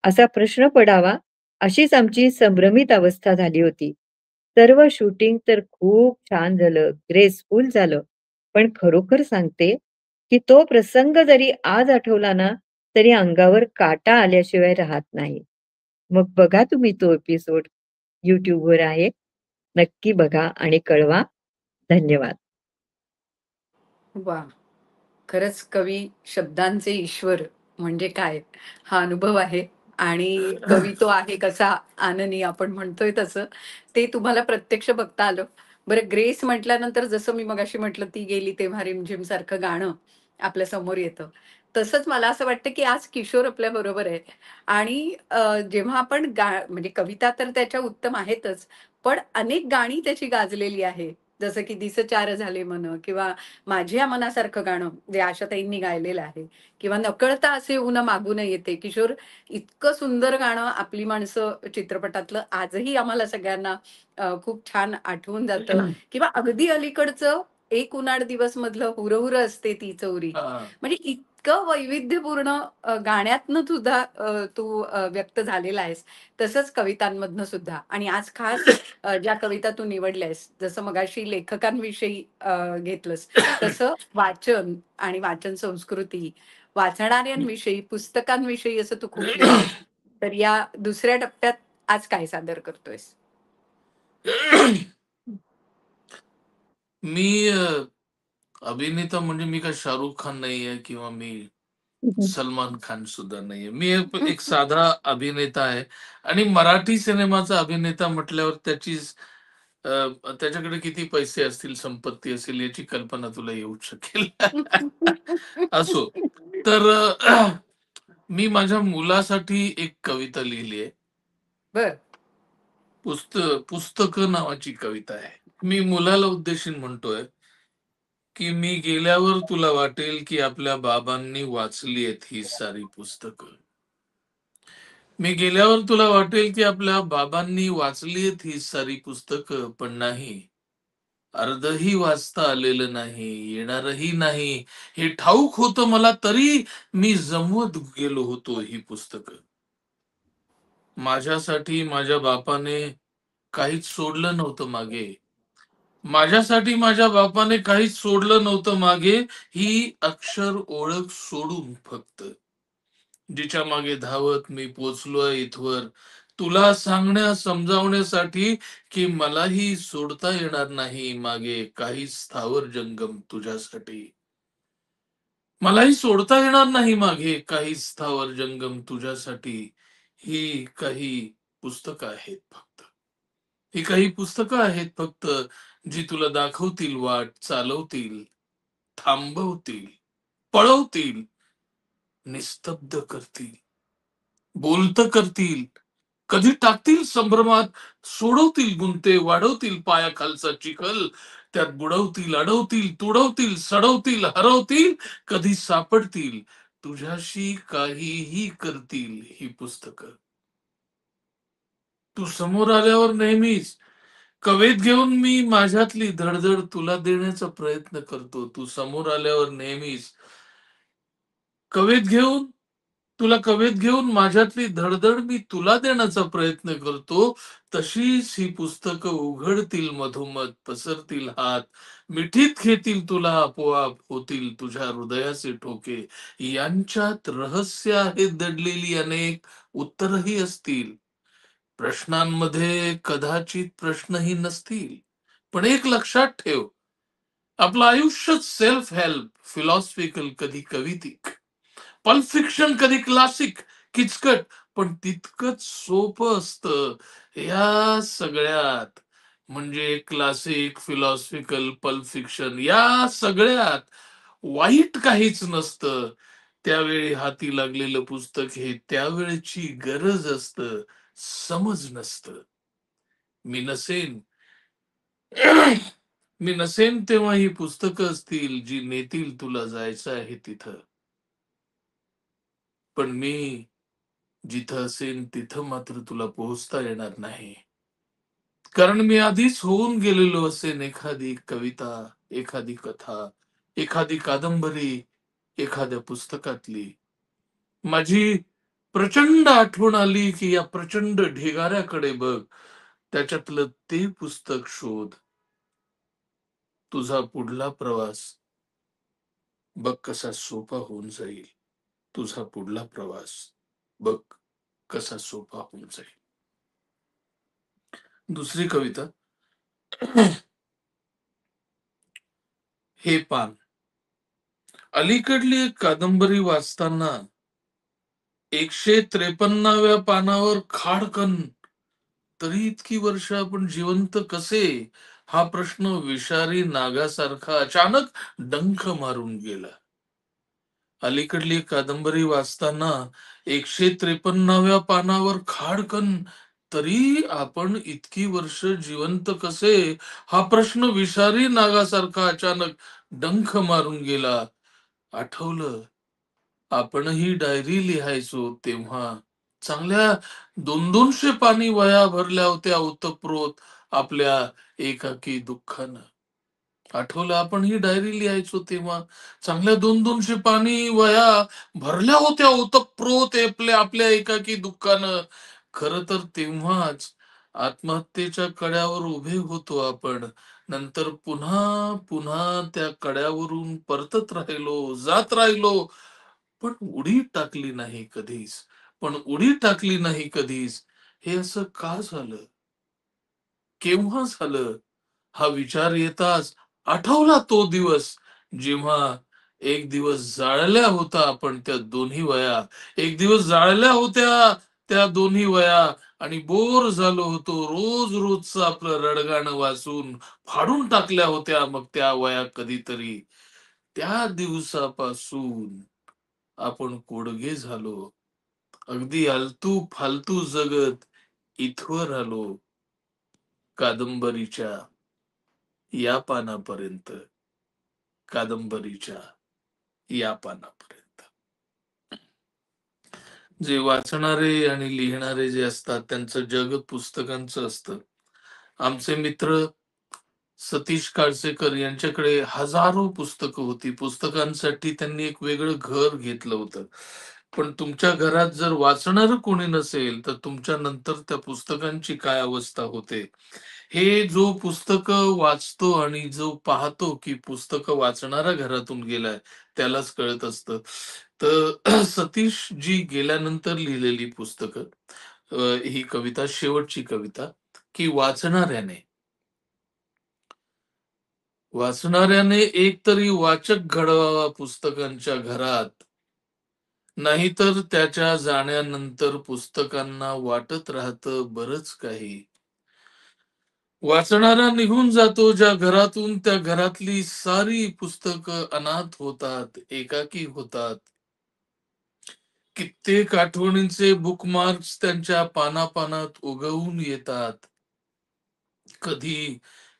असा प्रश्न पडावा अशीच आमची संभ्रमित अवस्था झाली होती. सर्व शूटिंग तर खूप छान झालं, ग्रेसफुल झालं. पण खरोखर सांगते, की तो प्रसंग जरी आज आठवला ना, तरी अंगावर काटा आल्याशिवाय राहत नाही. मग बघा तुम्ही तो एपिसोड. YouTubeवर आहे. नक्की बघा आणि कळवा. धन्यवाद. वा, खरंच कवी शब्दांचे ईश्वर म्हणजे काय हा अनुभव आहे. आणि कवी तो आहे कसा आननी आपण म्हणतोय तसं ते तुम्हाला प्रत्यक्ष बघता आलं. बरं, ग्रेस म्हटल्यानंतर जसं मी मगाशी म्हटलं, ती गेली तेव्हा रिमझिम सारखं गाणं आपल्या समोर येतं. तसंच मला असं वाटतं की आज किशोर आपल्या बरोबर आहे. आणि जेव्हा आपण म्हणजे कविता तर त्याच्या उत्तम आहेतच, पण अनेक गाणी त्याची गाजलेली आहे. जसं की दिस चार झाले मन, किंवा माझ्या मनासारखं गाणं जे आशाताईंनी गायलेलं आहे, किंवा नकळता असे ऊन मागून येते. किशोर इतकं सुंदर गाणं आपली माणसं चित्रपटातलं आजही आम्हाला सगळ्यांना खूप छान आठवून जातं. किंवा अगदी अलीकडचं एक उनाड दिवस मधलं हुरहुर असते ती चौरी. हा. म्हणजे इतकं वैविध्यपूर्ण गाण्यातनं सुद्धा तू व्यक्त झालेला आहेस. तसंच कवितांमधनं सुद्धा. आणि आज खास ज्या कविता तू निवडल्यास, जसं मगाशी लेखकांविषयी घेतलंस, तसं वाचन आणि वाचन संस्कृती, वाचणाऱ्यांविषयी, पुस्तकांविषयी असं तू खूप लिहिलंस. तर या दुसऱ्या टप्प्यात आज काय सादर करतोयस? मी अभिनेता म्हणजे मी काय शाहरुख खान नाहीये किंवा मी सलमान खान सुद्धा नाहीये. मी एक साधा अभिनेता आहे आणि मराठी सिनेमाचा अभिनेता म्हटल्यावर त्याच्याकडे किती पैसे असतील, संपत्ती असेल याची कल्पना तुला येऊ शकेल. असो. तर मी माझ्या मुलासाठी एक कविता लिहिली आहे. बर. पुस्तक नावाची कविता आहे. मी मुलाला उद्देशून म्हणतोय, की मी गेल्यावर तुला वाटेल की आपल्या बाबांनी वाचली आहेत ही सारी पुस्तकं. मी गेल्यावर तुला वाटेल की आपल्या बाबांनी वाचली आहेत ही सारी पुस्तकं, पण नाही. अर्धही वाचता आलेलं नाही, येणारही नाही हे ठाऊक होतं मला, तरी मी जमवत गेलो होतो ही पुस्तकं. माझ्यासाठी माझ्या बापाने काहीच सोडलं नव्हतं मागे. माझ्यासाठी माझ्या बापाने काहीच सोडलं नव्हतं मागे, ही अक्षर ओळख सोडून फक्त. जिच्या मागे धावत मी पोचलोय इथवर, तुला समजावण्यासाठी की मलाही सोडता येणार नाही मागे काही स्थावर जंगम तुझ्यासाठी. मलाही सोडता येणार नाही मागे काही स्थावर जंगम तुझ्यासाठी. ही काही पुस्तकं आहेत फक्त. ही काही पुस्तकं आहेत फक्त, जी तुला दाखवतील वाट, चालवतील, थांबवतील, पळवतील, निस्तब्ध करतील, बोलतं करतील, कधी टाकतील संभ्रमात, सोडवतील गुंते, वाढवतील पायाखालचा चिखल, त्यात बुडवतील, अडवतील, तुडवतील, सडवतील, हरवतील, कधी सापडतील, तुझ्याशी काहीही करतील ही पुस्तकं. तू समोर आल्यावर नेहमीच कवेत घेऊन मी माझ्यातली धडधड तुला देण्याचा प्रयत्न करतो. तू समोर आल्यावर नेहमीच कवेत घेऊन कवेत घेऊन माझ्यातली धडधड मी तुला देण्याचा प्रयत्न करतो. तशीच ही पुस्तकं उघडतील मधोमध, पसरतील हात, मिठीत घेतील तुला, आपोआप होतील तुझ्या हृदयाचे ठोके. यांच्यात रहस्य आहेत दडलेली अनेक, उत्तरही असतील. प्रश्नांमध्ये कदाचित प्रश्नही नसतील. पण एक लक्षात ठेव, आपलं आयुष्यच सेल्फ हेल्प, फिलॉसॉफिकल, कधी कवितिक, पल्प फिक्शन कधी क्लासिक, किचकट, पण तितकंच सोपं असतं. या सगळ्यात म्हणजे क्लासिक, फिलॉसॉफिकल, पल्प फिक्शन या सगळ्यात वाईट काहीच नसतं. त्यावेळी हाती लागलेलं पुस्तक हे त्यावेळची गरज असतं, समज नसतं. मी नसेन मी नसेन तेव्हा ही पुस्तकं असतील, जी नेतील तुला जायचं आहे तिथं. पण मी जिथं असेन तिथं मात्र तुला पोहोचता येणार नाही. कारण मी आधीच होऊन गेलेलो असेन एखादी कविता, एखादी कथा, एखादी कादंबरी, एखाद्या पुस्तकातली. माझी प्रचंड आठवण आली की या प्रचंड ढिगाऱ्याकडे बघ. त्याच्यातलं ते पुस्तक शोध. तुझा पुढला प्रवास बघ कसा सोपा होऊन जाईल. तुझा पुढला प्रवास बघ कसा सोपा होऊन जाईल. दुसरी कविता. हे पान. अलीकडली एक कादंबरी वाचताना 153व्या पानावर खाडकन, तरी इतकी वर्ष आपण जिवंत कसे, हा प्रश्न विषारी नागासारखा अचानक डंख मारून गेला. अलीकडली एक कादंबरी वाचताना 153व्या पानावर खाडकन, तरी आपण इतकी वर्ष जिवंत कसे, हा प्रश्न विषारी नागासारखा अचानक डंख मारून गेला. आठवलं, आपणही डायरी लिहायचो तेव्हा. चांगल्या 200-200 पानी वह्या भरल्या होत्या ओतप्रोत आपल्या एकाकी दुःखानं. आठवलं, आपण ही डायरी लिहायचो तेव्हा. चांगल्या 200-200 पानी वह्या भरल्या होत्या ओतप्रोत आपल्या एकाकी दुःखानं. खरं तर तेव्हाच आत्महत्येच्या कड्यावर उभे होतो आपण. नंतर पुन्हा पुन्हा त्या कड्यावरून परतत राहिलो, जात राहिलो, पण उडी टाकली नाही कधीच. हे असं का झालं? केव्हा झालं? हा विचार येताच आठवला तो दिवस, जेव्हा एक दिवस जाळल्या होता आपण त्या दोन्ही वया. एक दिवस जाळल्या होत्या त्या दोन्ही वया आणि बोर झालो होतो रोज रोजचं आपलं रडगाणं वाचून. फाडून टाकल्या होत्या मग त्या वया कधीतरी. त्या दिवसापासून आपण कोडगे झालो. अगदी आलतू फालतू जगत इथवर आलो. कादंबरीच्या या पानापर्यंत. कादंबरीच्या या पानापर्यंत. जे वाचणारे आणि लिहिणारे जे असतात त्यांचं जग पुस्तकांचं असतं. आमचे मित्र सतीश काळसेकर यांच्याकडे हजारो पुस्तकं होती. पुस्तकांसाठी त्यांनी एक वेगळं घर घेतलं होतं. पण तुमच्या घरात जर वाचणार कोणी नसेल तर तुमच्या नंतर त्या पुस्तकांची काय अवस्था होते, हे जो पुस्तक वाचतो आणि जो पाहतो की पुस्तकं वाचणारा घरातून गेलाय त्यालाच कळत असतं. तर सतीश जी गेल्यानंतर लिहिलेली पुस्तकं, ही कविता, शेवटची कविता, की वाचणाऱ्याने एकतरी वाचक घडवावा पुस्तकांच्या घरात, नाहीतर त्याच्या जाण्यानंतर पुस्तकांना वाटत राहतं बरंच काही. वाचणारा निघून जातो ज्या घरातून, त्या घरातली सारी पुस्तकं अनाथ होतात, एकाकी होतात. कित्येक आठवणींचे बुकमार्क्स त्यांच्या पानापानात उगवून येतात. कधी,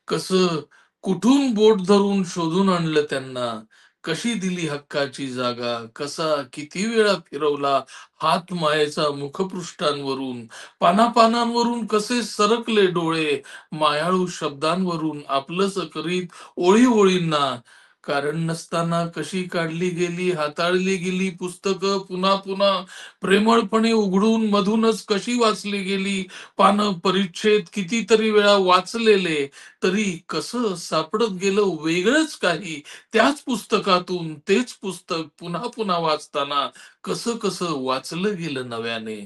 कसं, कुठून बोट धरून शोधून आणलं त्यांना, कशी दिली हक्काची जागा, कसा किती वेळा फिरवला हात मायेचा मुखपृष्ठांवरून, पानापानांवरून कसे सरकले डोळे मायाळू शब्दांवरून आपलंस करीत ओळी ओळींना. कारण नसताना कशी काढली गेली, हाताळली गेली पुस्तकं पुन्हा पुन्हा, प्रेमळपणे उघडून मधूनच कशी वाचली गेली पानं, परिच्छेद कितीतरी वेळा वाचलेले, तरी कसं सापडत गेलं वेगळंच काही त्याच पुस्तकातून. तेच पुस्तक पुन्हा पुन्हा वाचताना कसं कसं वाचलं गेलं नव्याने.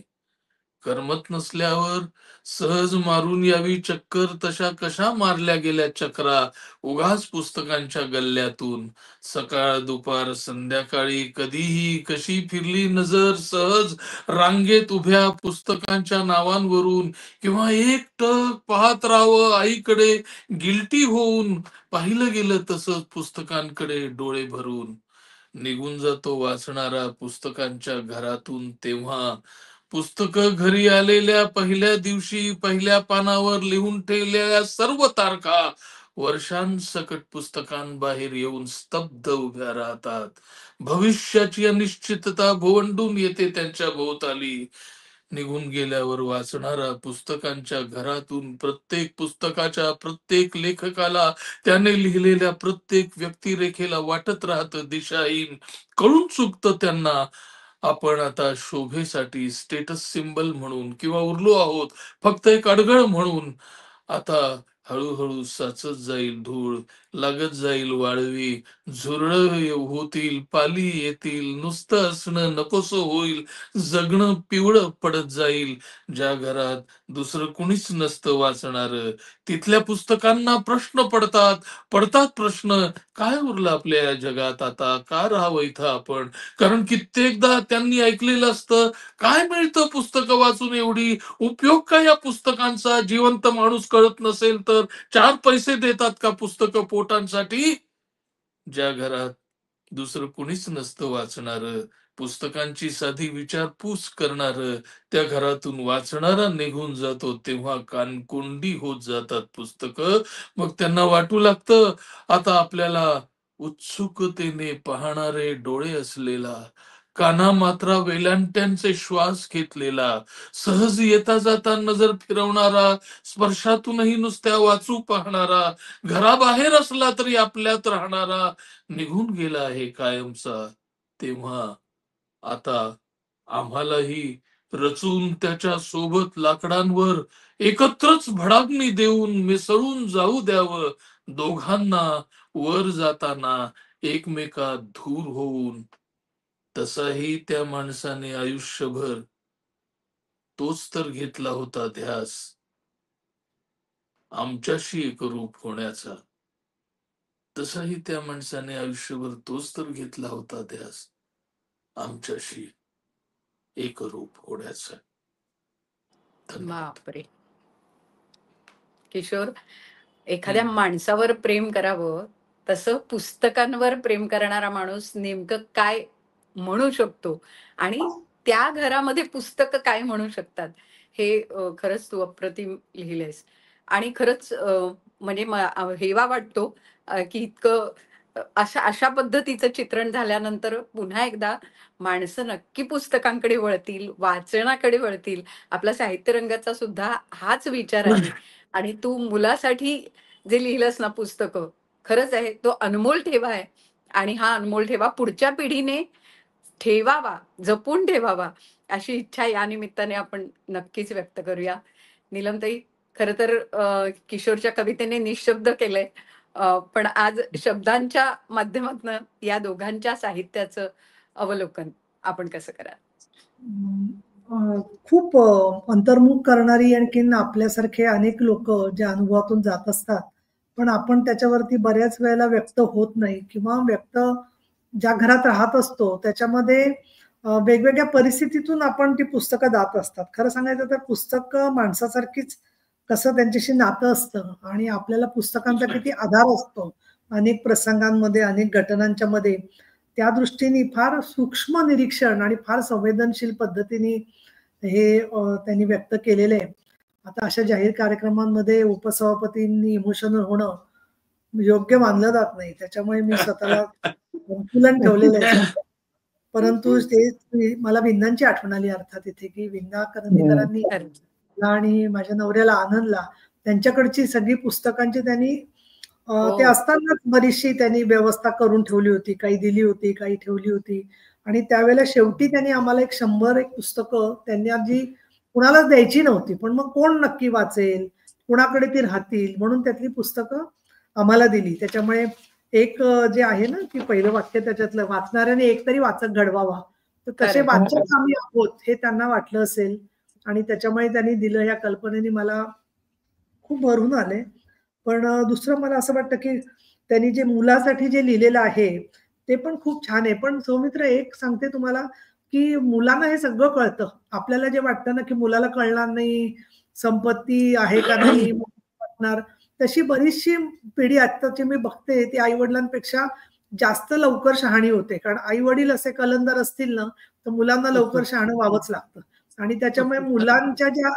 करमत नसल्यावर सहज मारून यावी चक्कर, तशा कशा मारल्या गेल्या चक्रा उगाच पुस्तकांच्या गल्ल्यातून. सकाळ दुपार संध्याकाळी कधीही कशी फिरली नजर सहज रांगेत उभ्या पुस्तकांच्या नावांवरून, किंवा एकटक पाहत राहावं आईकडे गिल्टी होऊन, पाहिलं गेलं तसंच पुस्तकांकडे डोळे भरून. निघून जातो वाचणारा पुस्तकांच्या घरातून तेव्हा, पुस्तकं घरी आलेल्या पहिल्या दिवशी पहिल्या पानावर लिहून ठेवलेल्या सर्व तारखा वर्षांसकट पुस्तकांबाहेर येऊन स्तब्ध उभ्या राहतात. भविष्याची अनिश्चितता भोवंडून येते त्यांच्या भोवताली. निघून गेल्यावर वाचणारा पुस्तकांच्या घरातून प्रत्येक पुस्तकाच्या प्रत्येक लेखकाला, त्याने लिहिलेल्या प्रत्येक व्यक्तिरेखेला वाटत राहतं दिशाहीन. कळून चुकतं त्यांना आपण आता शोभेसाठी स्टेटस सिम्बल म्हणून किंवा उरलो आहोत फक्त एक अडगळ म्हणून. आता हळूहळू साचत जाईल धूळ, लागत जाईल वाळवी, झुरळ होतील, पाली येतील, नुसतं असणं नकोसं होईल, जगणं पिवळं पडत जाईल. ज्या घरात दुसरं कुणीच नसतं वाचणारं, तिथल्या पुस्तकांना प्रश्न पडतात, पडतात प्रश्न, काय उरलं आपल्या या जगात आता, का राहावं इथं आपण? कारण कित्येकदा त्यांनी ऐकलेलं असतं, काय मिळतं पुस्तकं वाचून एवढी, उपयोग काय या पुस्तकांचा, जिवंत माणूस कळत नसेल तर 4 पैसे देतात का पुस्तकं पोटांसाठी? ज्या घरात दुसरं कुणीच नसतं वाचणारं, पुस्तकांची साधी विचारपूस करणारं, त्या घरातून वाचणारा निघून जातो तेव्हा कानकोंडी होत जातात पुस्तकं. मग त्यांना वाटू लागतं, आता आपल्याला उत्सुकतेने पाहणारे डोळे असलेला, काना मात्रा वेलांट्यांचे श्वास घेतलेला, सहज येता जाता नजर फिरवणारा, स्पर्शातूनही नुसत्या वाचू पाहणारा, घराबाहेर असला तरी आपल्यात राहणारा निघून गेला आहे कायमचा. तेव्हा आता आम्हालाही रचून त्याच्या सोबत लाकडांवर एकत्रच भडागणी देऊन मिसळून जाऊ द्यावं, दोघांना वर जाताना एकमेकात धूर होऊन. तसाही त्या माणसाने आयुष्यभर तोच तर घेतला होता ध्यास, आमच्याशी एकरूप होण्याचा. तसाही त्या माणसाने आयुष्यभर तोच तर घेतला होता ध्यास, आमच्याशी एकरूप होण्याचा. धन्यवाद. बापरे! किशोर, एखाद्या माणसावर प्रेम करावं, तसं पुस्तकांवर प्रेम करणारा माणूस नेमकं काय म्हणू शकतो आणि त्या घरामध्ये पुस्तकं काय म्हणू शकतात, हे खरंच तू अप्रतिम लिहिलंयस. आणि खरंच म्हणजे हेवा वाटतो की इतकं अशा अशा पद्धतीचं चित्रण झाल्यानंतर पुन्हा एकदा माणसं नक्की पुस्तकांकडे वळतील, वाचनाकडे वळतील. आपला साहित्य रंगाचा सुद्धा हाच विचार आहे. आणि तू मुलासाठी जे लिहिलंस ना पुस्तकं, खरंच आहे तो अनमोल ठेवा आहे. आणि हा अनमोल ठेवा पुढच्या पिढीने ठेवावा, जपून ठेवावा, अशी इच्छा या निमित्ताने आपण नक्कीच व्यक्त करूया. नीलमताई, खरं तर किशोरच्या कवितेने निःशब्द केलंय. पण आज शब्दांच्या माध्यमातनं या दोघांच्या साहित्याचं अवलोकन आपण कसं कराल? खूप अंतर्मुख करणारी आणखीन आपल्यासारखे अनेक लोक ज्या अनुभवातून जात असतात, पण आपण त्याच्यावरती बऱ्याच वेळेला व्यक्त होत नाही किंवा व्यक्त ज्या घरात राहत असतो त्याच्यामध्ये वेगवेगळ्या परिस्थितीतून आपण ती पुस्तकं जात असतात. खरं सांगायचं तर पुस्तकं माणसासारखीच कसं त्यांच्याशी नातं असतं आणि आपल्याला पुस्तकांचा किती आधार असतो अनेक प्रसंगांमध्ये, अनेक घटनांच्या मध्ये. त्या दृष्टीने फार सूक्ष्म निरीक्षण आणि फार संवेदनशील पद्धतीने हे त्यांनी व्यक्त केलेलं आहे. आता अशा जाहीर कार्यक्रमांमध्ये उपसभापतींनी इमोशनल होणं योग्य मानलं जात नाही. त्याच्यामुळे मी स्वतःला संतुलन ठेवलेलं आहे. परंतु ते मला विंदांची आठवण आली अर्थात इथे, की विंदा करंदीकरांनी खरंच. मला आणि माझ्या नवऱ्याला आनंदला त्यांच्याकडची सगळी पुस्तकांची त्यांनी ते हो. असतानाच बरीचशी त्यांनी व्यवस्था करून ठेवली होती. काही दिली होती, काही ठेवली होती आणि त्यावेळेला शेवटी त्यांनी आम्हाला एक 100 एक पुस्तकं त्यांनी आधी कुणालाच द्यायची नव्हती. पण मग कोण नक्की वाचेल, कुणाकडे ती राहतील म्हणून त्यातली पुस्तकं आम्हाला दिली. त्याच्यामुळे एक जे आहे ना, की पहिलं वाक्य त्याच्यातलं वाचणाऱ्याने एक तरी वाचक घडवावा. तर तसे खरंय. वाचक आम्ही आहोत हे त्यांना वाटलं असेल आणि त्याच्यामुळे त्यांनी दिलं. या कल्पनेने मला खूप भरून आले. पण दुसरं मला असं वाटतं, की त्यांनी जे मुलासाठी जे लिहिलेलं आहे, ते पण खूप छान आहे. पण सौमित्र एक सांगते तुम्हाला, की मुलांना हे सगळं कळतं. आपल्याला जे वाटतं ना, की मुलाला कळणार नाही, संपत्ती आहे का नाही, वाटणार. तशी बरीचशी पिढी आत्ताची मी बघते, ती आई-वडिलांपेक्षा जास्त लवकर शहाणी होते. कारण आई-वडील असे कलंदर असतील ना, तर मुलांना लवकर शहाणं व्हावंच लागतं. आणि त्याच्यामुळे मुलांच्या ज्या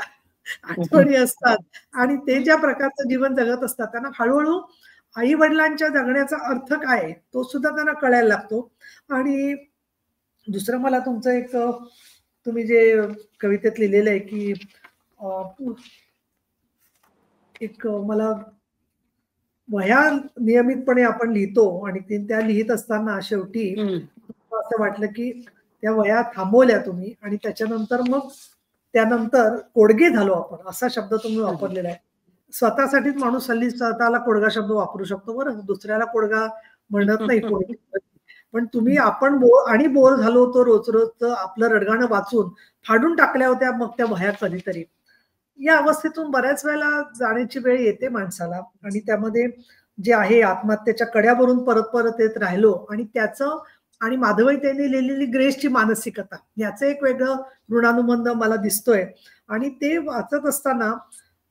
आठवणी असतात आणि ते ज्या प्रकारचं जीवन जगत असतात, त्यांना हळू-हळू आई-वडिलांच्या जगण्याचा अर्थ काय आहे, तो सुद्धा त्यांना कळायला लागतो. आणि दुसरं मला तुमचं एक तुम्ही जे कवितेत लिहिलेलं आहे, की एक मला वह्या नियमितपणे आपण लिहितो आणि त्या लिहित असताना शेवटी असं वाटलं, की त्या वया थांबवल्या तुम्ही आणि त्याच्यानंतर मग त्यानंतर कोडगे झालो आपण असा शब्द तुम्ही वापरलेला आहे. स्वतःसाठीच माणूस हल्ली स्वतःला कोडगा शब्द वापरू शकतो, बरं दुसऱ्याला कोडगा म्हणत नाही कोणी. पण तुम्ही आपण बोर झालो होतो रोज रोजचं आपलं रडगाणं वाचून फाडून टाकल्या होत्या मग त्या वह्या कधीतरी. या अवस्थेतून बऱ्याच वेळेला जाण्याची वेळ येते माणसाला आणि त्यामध्ये जे आहे आत्महत्येच्या कड्यावरून परत परत येत राहिलो आणि त्याचं आणि माधवीताईंनी लिहिलेली ग्रेसची मानसिकता याचं एक वेगळं ऋणानुबंध मला दिसतोय. आणि ते वाचत असताना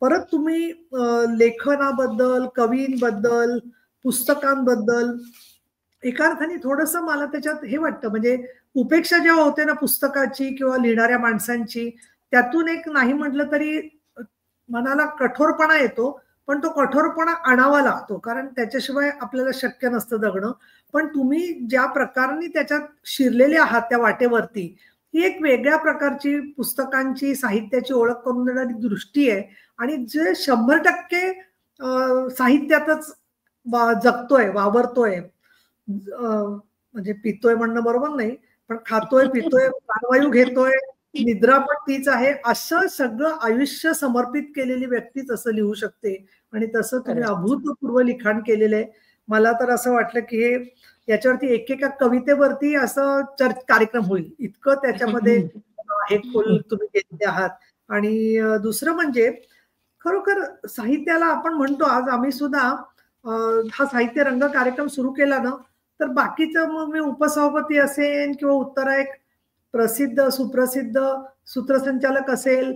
परत तुम्ही लेखनाबद्दल, कवींबद्दल, पुस्तकांबद्दल एका अर्थाने थोडंसं मला त्याच्यात हे वाटतं, म्हणजे उपेक्षा जेव्हा होते ना पुस्तकाची किंवा लिहिणाऱ्या माणसांची, त्यातून एक नाही म्हटलं तरी मनाला कठोरपणा येतो, पण तो कठोरपणा आणावा लागतो कारण त्याच्याशिवाय आपल्याला शक्य नसतं जगणं. पण तुम्ही ज्या प्रकाराने त्याच्यात शिरलेले आहात त्या वाटेवरती, ही एक वेगळ्या प्रकारची पुस्तकांची साहित्याची ओळख करून देणारी दृष्टी आहे आणि जे 100% साहित्यातच जगतोय, वावरतोय, म्हणजे पितोय म्हणणं बरोबर नाही, पण खातोय, पितोय, प्राणवायू घेतोय, निद्रा पण तीच आहे, असं सगळं आयुष्य समर्पित केलेली व्यक्तीच असं लिहू शकते. आणि तसं तुम्ही अभूतपूर्व लिखाण केलेलं आहे. मला तर असं वाटलं की हे याच्यावरती एकेका कवितेवरती असं कार्यक्रम होईल, इतकं त्याच्यामध्ये हे खोल तुम्ही केलेले आहात. आणि दुसरं म्हणजे खरोखर साहित्याला आपण म्हणतो, आज आम्ही सुद्धा हा साहित्य रंग कार्यक्रम सुरू केला ना, तर बाकीचं मग मी उपसभापती असेल किंवा उत्तरा एक प्रसिद्ध सुप्रसिद्ध सूत्रसंचालक असेल,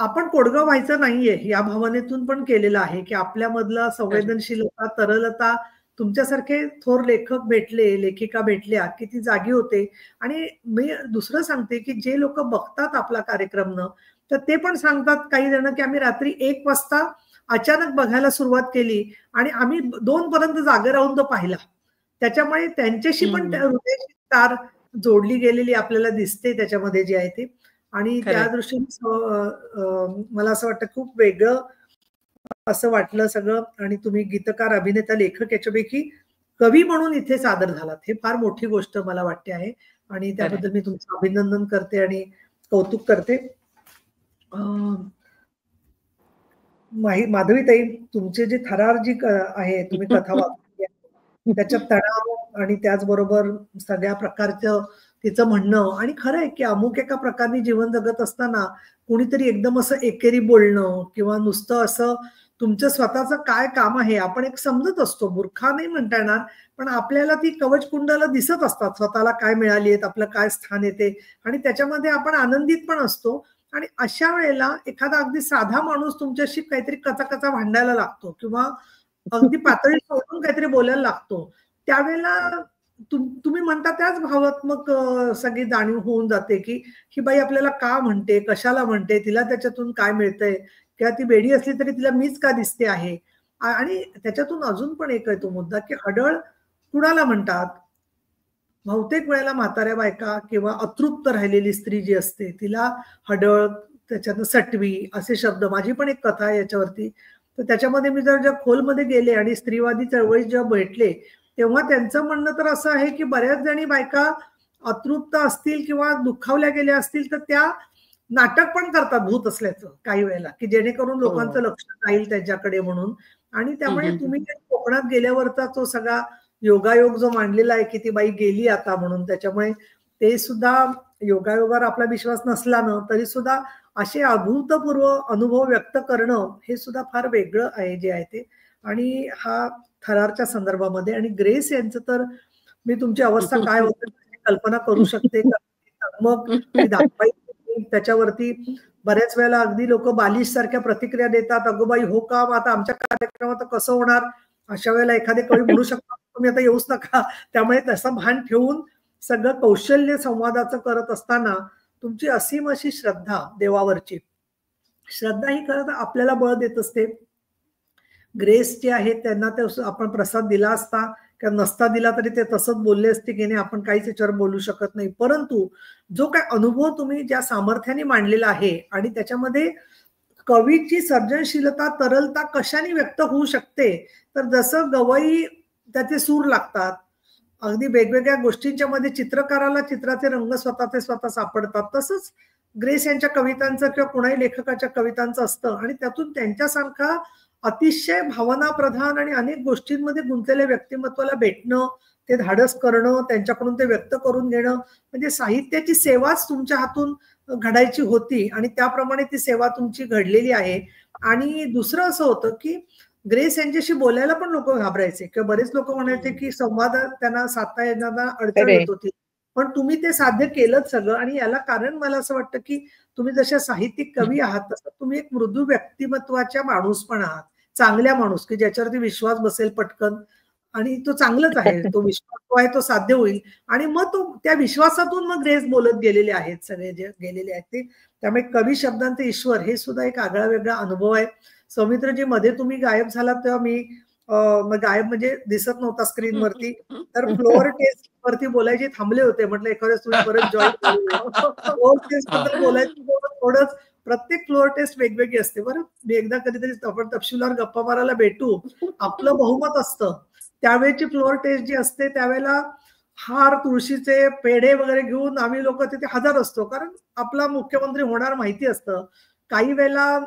आपण कोडगं व्हायचं नाहीये या भावनेतून पण केलेलं आहे की आपल्यामधलं संवेदनशीलता, तरलता, तुमच्यासारखे थोर लेखक भेटले, लेखिका भेटल्या की ती जागी होते. आणि मी दुसरं सांगते की जे लोक बघतात आपला कार्यक्रम न, तर ते पण सांगतात काही जण की आम्ही रात्री 1 वाजता अचानक बघायला सुरुवात केली आणि आम्ही 2 पर्यंत जागे राहून तो पाहिला. त्याच्यामुळे त्यांच्याशी पण हृदयाची तार जोडली गेलेली आपल्याला दिसते त्याच्यामध्ये जे आहे ते. आणि त्या दृष्टीने मला असं वाटतं खूप वेगळं असं वाटलं सगळं. आणि तुम्ही गीतकार, अभिनेता, लेखक याच्यापैकी कवी म्हणून इथे सादर झालात, हे फार मोठी गोष्ट मला वाटते आहे आणि त्याबद्दल मी तुमचं अभिनंदन करते आणि कौतुक करते. माधवीताई, तुमचे जे थरार जी आहे, तुम्ही कथा वाचली त्याच्यात तणाव आणि त्याचबरोबर सगळ्या प्रकारचं तिचं म्हणणं, आणि खरं आहे की अमुक एका प्रकारे जीवन जगत असताना कोणीतरी एकदम असं एकेरी बोलणं किंवा नुसतं असं तुमचं स्वतःचं काय काम आहे आपण एक समजत असतो, मूर्खा नाही म्हणता येणार, पण आपल्याला ती कवच कुंडला दिसत असतात, स्वतःला काय मिळाली आहेत, आपलं काय स्थान येते आणि त्याच्यामध्ये आपण आनंदित पण असतो. आणि अशा वेळेला एखादा अगदी साधा माणूस तुमच्याशी काहीतरी कचा भांडायला लागतो किंवा अगदी पातळी सोडून काहीतरी बोलायला लागतो, त्यावेळेला तुम्ही म्हणता त्याच भावात्मक सगळी जाणीव होऊन जाते की ही बाई आपल्याला का म्हणते, कशाला म्हणते, तिला त्याच्यातून काय मिळतंय, किंवा ती वेडी असली तरी तिला मीच का दिसते आहे. आणि त्याच्यातून अजून पण एक आहे तो मुद्दा की हडळ कुणाला म्हणतात. बहुतेक वेळेला म्हाताऱ्या बायका किंवा अतृप्त राहिलेली स्त्री जी असते तिला हडळ, त्याच्यातनं सटवी असे शब्द. माझी पण एक कथा आहे याच्यावरती, तर त्याच्यामध्ये मी जर ज्या खोलमध्ये गेले आणि स्त्रीवादी चळवळीत जेव्हा भेटले तेव्हा त्यांचं म्हणणं तर असं आहे की बऱ्याच जणी बायका अतृप्त असतील किंवा दुखावल्या गेल्या असतील तर त्या नाटक पण करतात भूत असल्याचं काही वेळेला, की जेणेकरून लोकांचं लक्ष राहील त्यांच्याकडे म्हणून. आणि त्यामुळे तुम्ही कोकणात गेल्यावरचा तो सगळा योगायोग जो मांडलेला आहे की ती बाई गेली आता म्हणून, त्याच्यामुळे ते सुद्धा योगायोगावर आपला विश्वास नसला ना तरी सुद्धा असे अभूतपूर्व अनुभव व्यक्त करणं हे सुद्धा फार वेगळं आहे जे आहे ते. आणि हा थरारच्या संदर्भामध्ये आणि ग्रेस यांचं तर मी तुमची अवस्था काय होते कल्पना करू शकते. मग त्याच्यावरती बऱ्याच वेळेला अगदी लोक बालिश सारख्या प्रतिक्रिया देतात, अगोबाई हो का, आता आमच्या कार्यक्रमात कसं होणार. अशा वेळेला एखादे कवी म्हणू शकतात तुम्ही आता येऊच नका. त्यामुळे तसं भान ठेवून सगळं कौशल्य संवादाचं करत असताना तुमची असीम अशी श्रद्धा, देवावरची श्रद्धा ही खरं तर आपल्याला बळ देत असते. ग्रेस जे आहे त्यांना ते आपण प्रसाद दिला असता किंवा नसता दिला तरी ते तसंच बोलले असते की नाही, आपण काहीच याच्यावर बोलू शकत नाही. परंतु जो काय अनुभव तुम्ही ज्या सामर्थ्याने मांडलेला आहे आणि त्याच्यामध्ये कवीची सर्जनशीलता, तरलता कशाने व्यक्त होऊ शकते, तर जसं गवई त्याचे सूर लागतात, अगदी वेगवेगळ्या गोष्टींच्या मध्ये चित्रकाराला चित्राचे रंग स्वतःचे स्वतः सापडतात. तसंच ग्रेस यांच्या कवितांचं किंवा कुणाही लेखकाच्या कवितांचं असतं आणि त्यातून त्यांच्यासारखा अतिशय भावनाप्रधान आणि अनेक गोष्टींमध्ये गुंतलेल्या व्यक्तिमत्वाला भेटणं, ते धाडस करणं, त्यांच्याकडून ते व्यक्त करून घेणं, म्हणजे साहित्याची सेवाच तुमच्या हातून घडायची होती आणि त्याप्रमाणे ती सेवा तुमची घडलेली आहे. आणि दुसरं असं होतं की ग्रेस यांच्याशी बोलायला पण लोक घाबरायचे किंवा बरेच लोक म्हणायचे की संवाद त्यांना साधता येण्याला अडचण खरंय. येत होती. पण तुम्ही ते साध्य केलंच सगळं आणि याला कारण मला असं वाटतं की तुम्ही जशा साहित्यिक कवी आहात तसं तुम्ही एक मृदू व्यक्तिमत्वाच्या माणूस पण आहात, चांगल्या माणूस की ज्याच्यावरती विश्वास बसेल पटकन आणि तो चांगलंच आहे, तो विश्वास जो आहे तो साध्य होईल आणि मग तो त्या विश्वासातून मग ग्रेस बोलत गेलेले आहेत सगळे जे गेलेले आहेत ते. त्यामुळे कवी शब्दांचे ईश्वर हे सुद्धा एक आगळा वेगळा अनुभव आहे. सौमित्रजी मध्ये तुम्ही गायब झालात तेव्हा मी गायब म्हणजे दिसत नव्हता स्क्रीनवरती, तर फ्लोअर टेस्ट वरती बोलायचे थांबले होते. म्हटलं एखाद्या तुम्ही परत जॉईन फ्लोअर टेस्ट बद्दल बोलायचं थोडंच. प्रत्येक फ्लोअर टेस्ट वेगवेगळी असते बरं. मी एकदा कधीतरी आपण तपशीलवार गप्पा मारायला भेटू. आपलं बहुमत असतं त्यावेळेची फ्लोअर टेस्ट जी असते त्यावेळेला हार तुळशीचे पेढे वगैरे घेऊन आम्ही लोक तिथे हजर असतो कारण आपला मुख्यमंत्री होणार माहिती असतं. काही वेळेला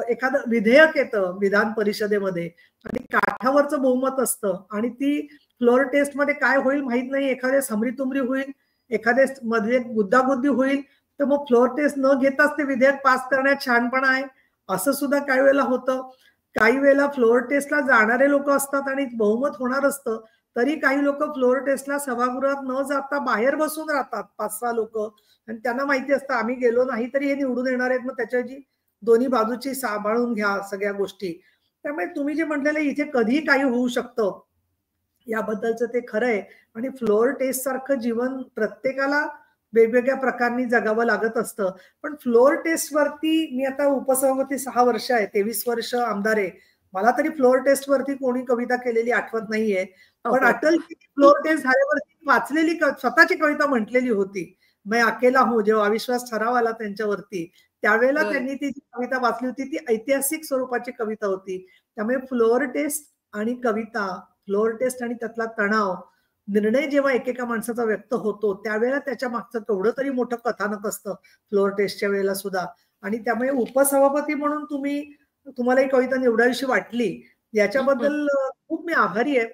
एखादं विधेयक येतं विधान परिषदेमध्ये आणि काठावरचं बहुमत असतं आणि ती फ्लोअर टेस्ट मध्ये काय होईल माहित नाही. एखाद्या समरीतुमरी होईल, एखाद्या मध्ये गुद्दागुद्दी होईल, तर मग फ्लोअर टेस्ट न घेताच ते विधेयक पास करण्यात छानपणा आहे असं सुद्धा काही वेळेला होतं. काही वेळेला फ्लोअर टेस्टला जाणारे लोक असतात आणि बहुमत होणार असतं तरी काही लोक फ्लोअर टेस्टला सभागृहात न जाता बाहेर बसून राहतात 5-6 लोक आणि त्यांना माहिती असतं आम्ही गेलो नाही तरी हे निवडून येणार आहेत. मग त्याच्याची दोन्ही बाजूची सांभाळून घ्या सगळ्या गोष्टी. त्यामुळे तुम्ही जे म्हटलेलं इथे कधी काही होऊ शकतं याबद्दलचं ते खरं आहे. आणि फ्लोअर टेस्ट सारखं जीवन प्रत्येकाला वेगवेगळ्या प्रकारांनी जगावं लागत असतं. पण फ्लोअर टेस्ट वरती मी आता उपसभापती 6 वर्ष आहे, 23 वर्ष आमदार आहे. मला तरी फ्लोअर टेस्ट वरती कोणी कविता केलेली आठवत नाहीये. पण अटलची फ्लोअर टेस्ट झाल्यावरती वाचलेली स्वतःची कविता म्हटलेली होती. मैं अकेला हूं, जेव्हा अविश्वास ठराव आला त्यांच्यावरती त्यावेळेला त्यांनी ती जी कविता वाचली होती ती ऐतिहासिक स्वरूपाची कविता होती. त्यामुळे फ्लोअर टेस्ट आणि कविता, फ्लोअर टेस्ट आणि त्यातला तणाव, निर्णय जेव्हा एकेका माणसाचा व्यक्त होतो त्यावेळेला त्याच्या मागचं केवढं तरी मोठं कथानक असतं फ्लोअर टेस्टच्या वेळेला सुद्धा. आणि त्यामुळे उपसभापती म्हणून तुम्हाला ही कविता निवडावीशी वाटली याच्याबद्दल खूप मी आभारी आहे.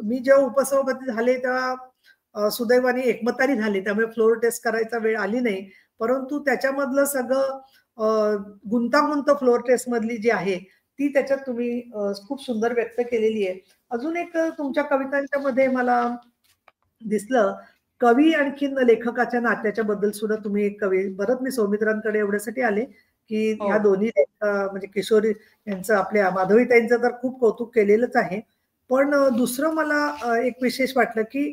मी जेव्हा उपसभापती झाले तेव्हा सुदैवाने एकमतारी झाले त्यामुळे फ्लोअर टेस्ट करायचा वेळ आली नाही. परंतु त्याच्यामधलं सगळं गुंतागुंत फ्लोअर टेस्ट मधली जी आहे ती त्याच्यात तुम्ही खूप सुंदर व्यक्त केलेली आहे. अजून एक तुमच्या कवितांच्या मध्ये मला दिसलं कवी आणखीन लेखकाच्या नात्याच्या बद्दल सुद्धा तुम्ही एक कवी. परत मी सौमित्रांकडे एवढ्यासाठी आले की ह्या दोन्ही म्हणजे किशोरी यांचं आपल्या माधवीताईंचं तर खूप कौतुक केलेलंच आहे. पण दुसरं मला एक विशेष वाटलं की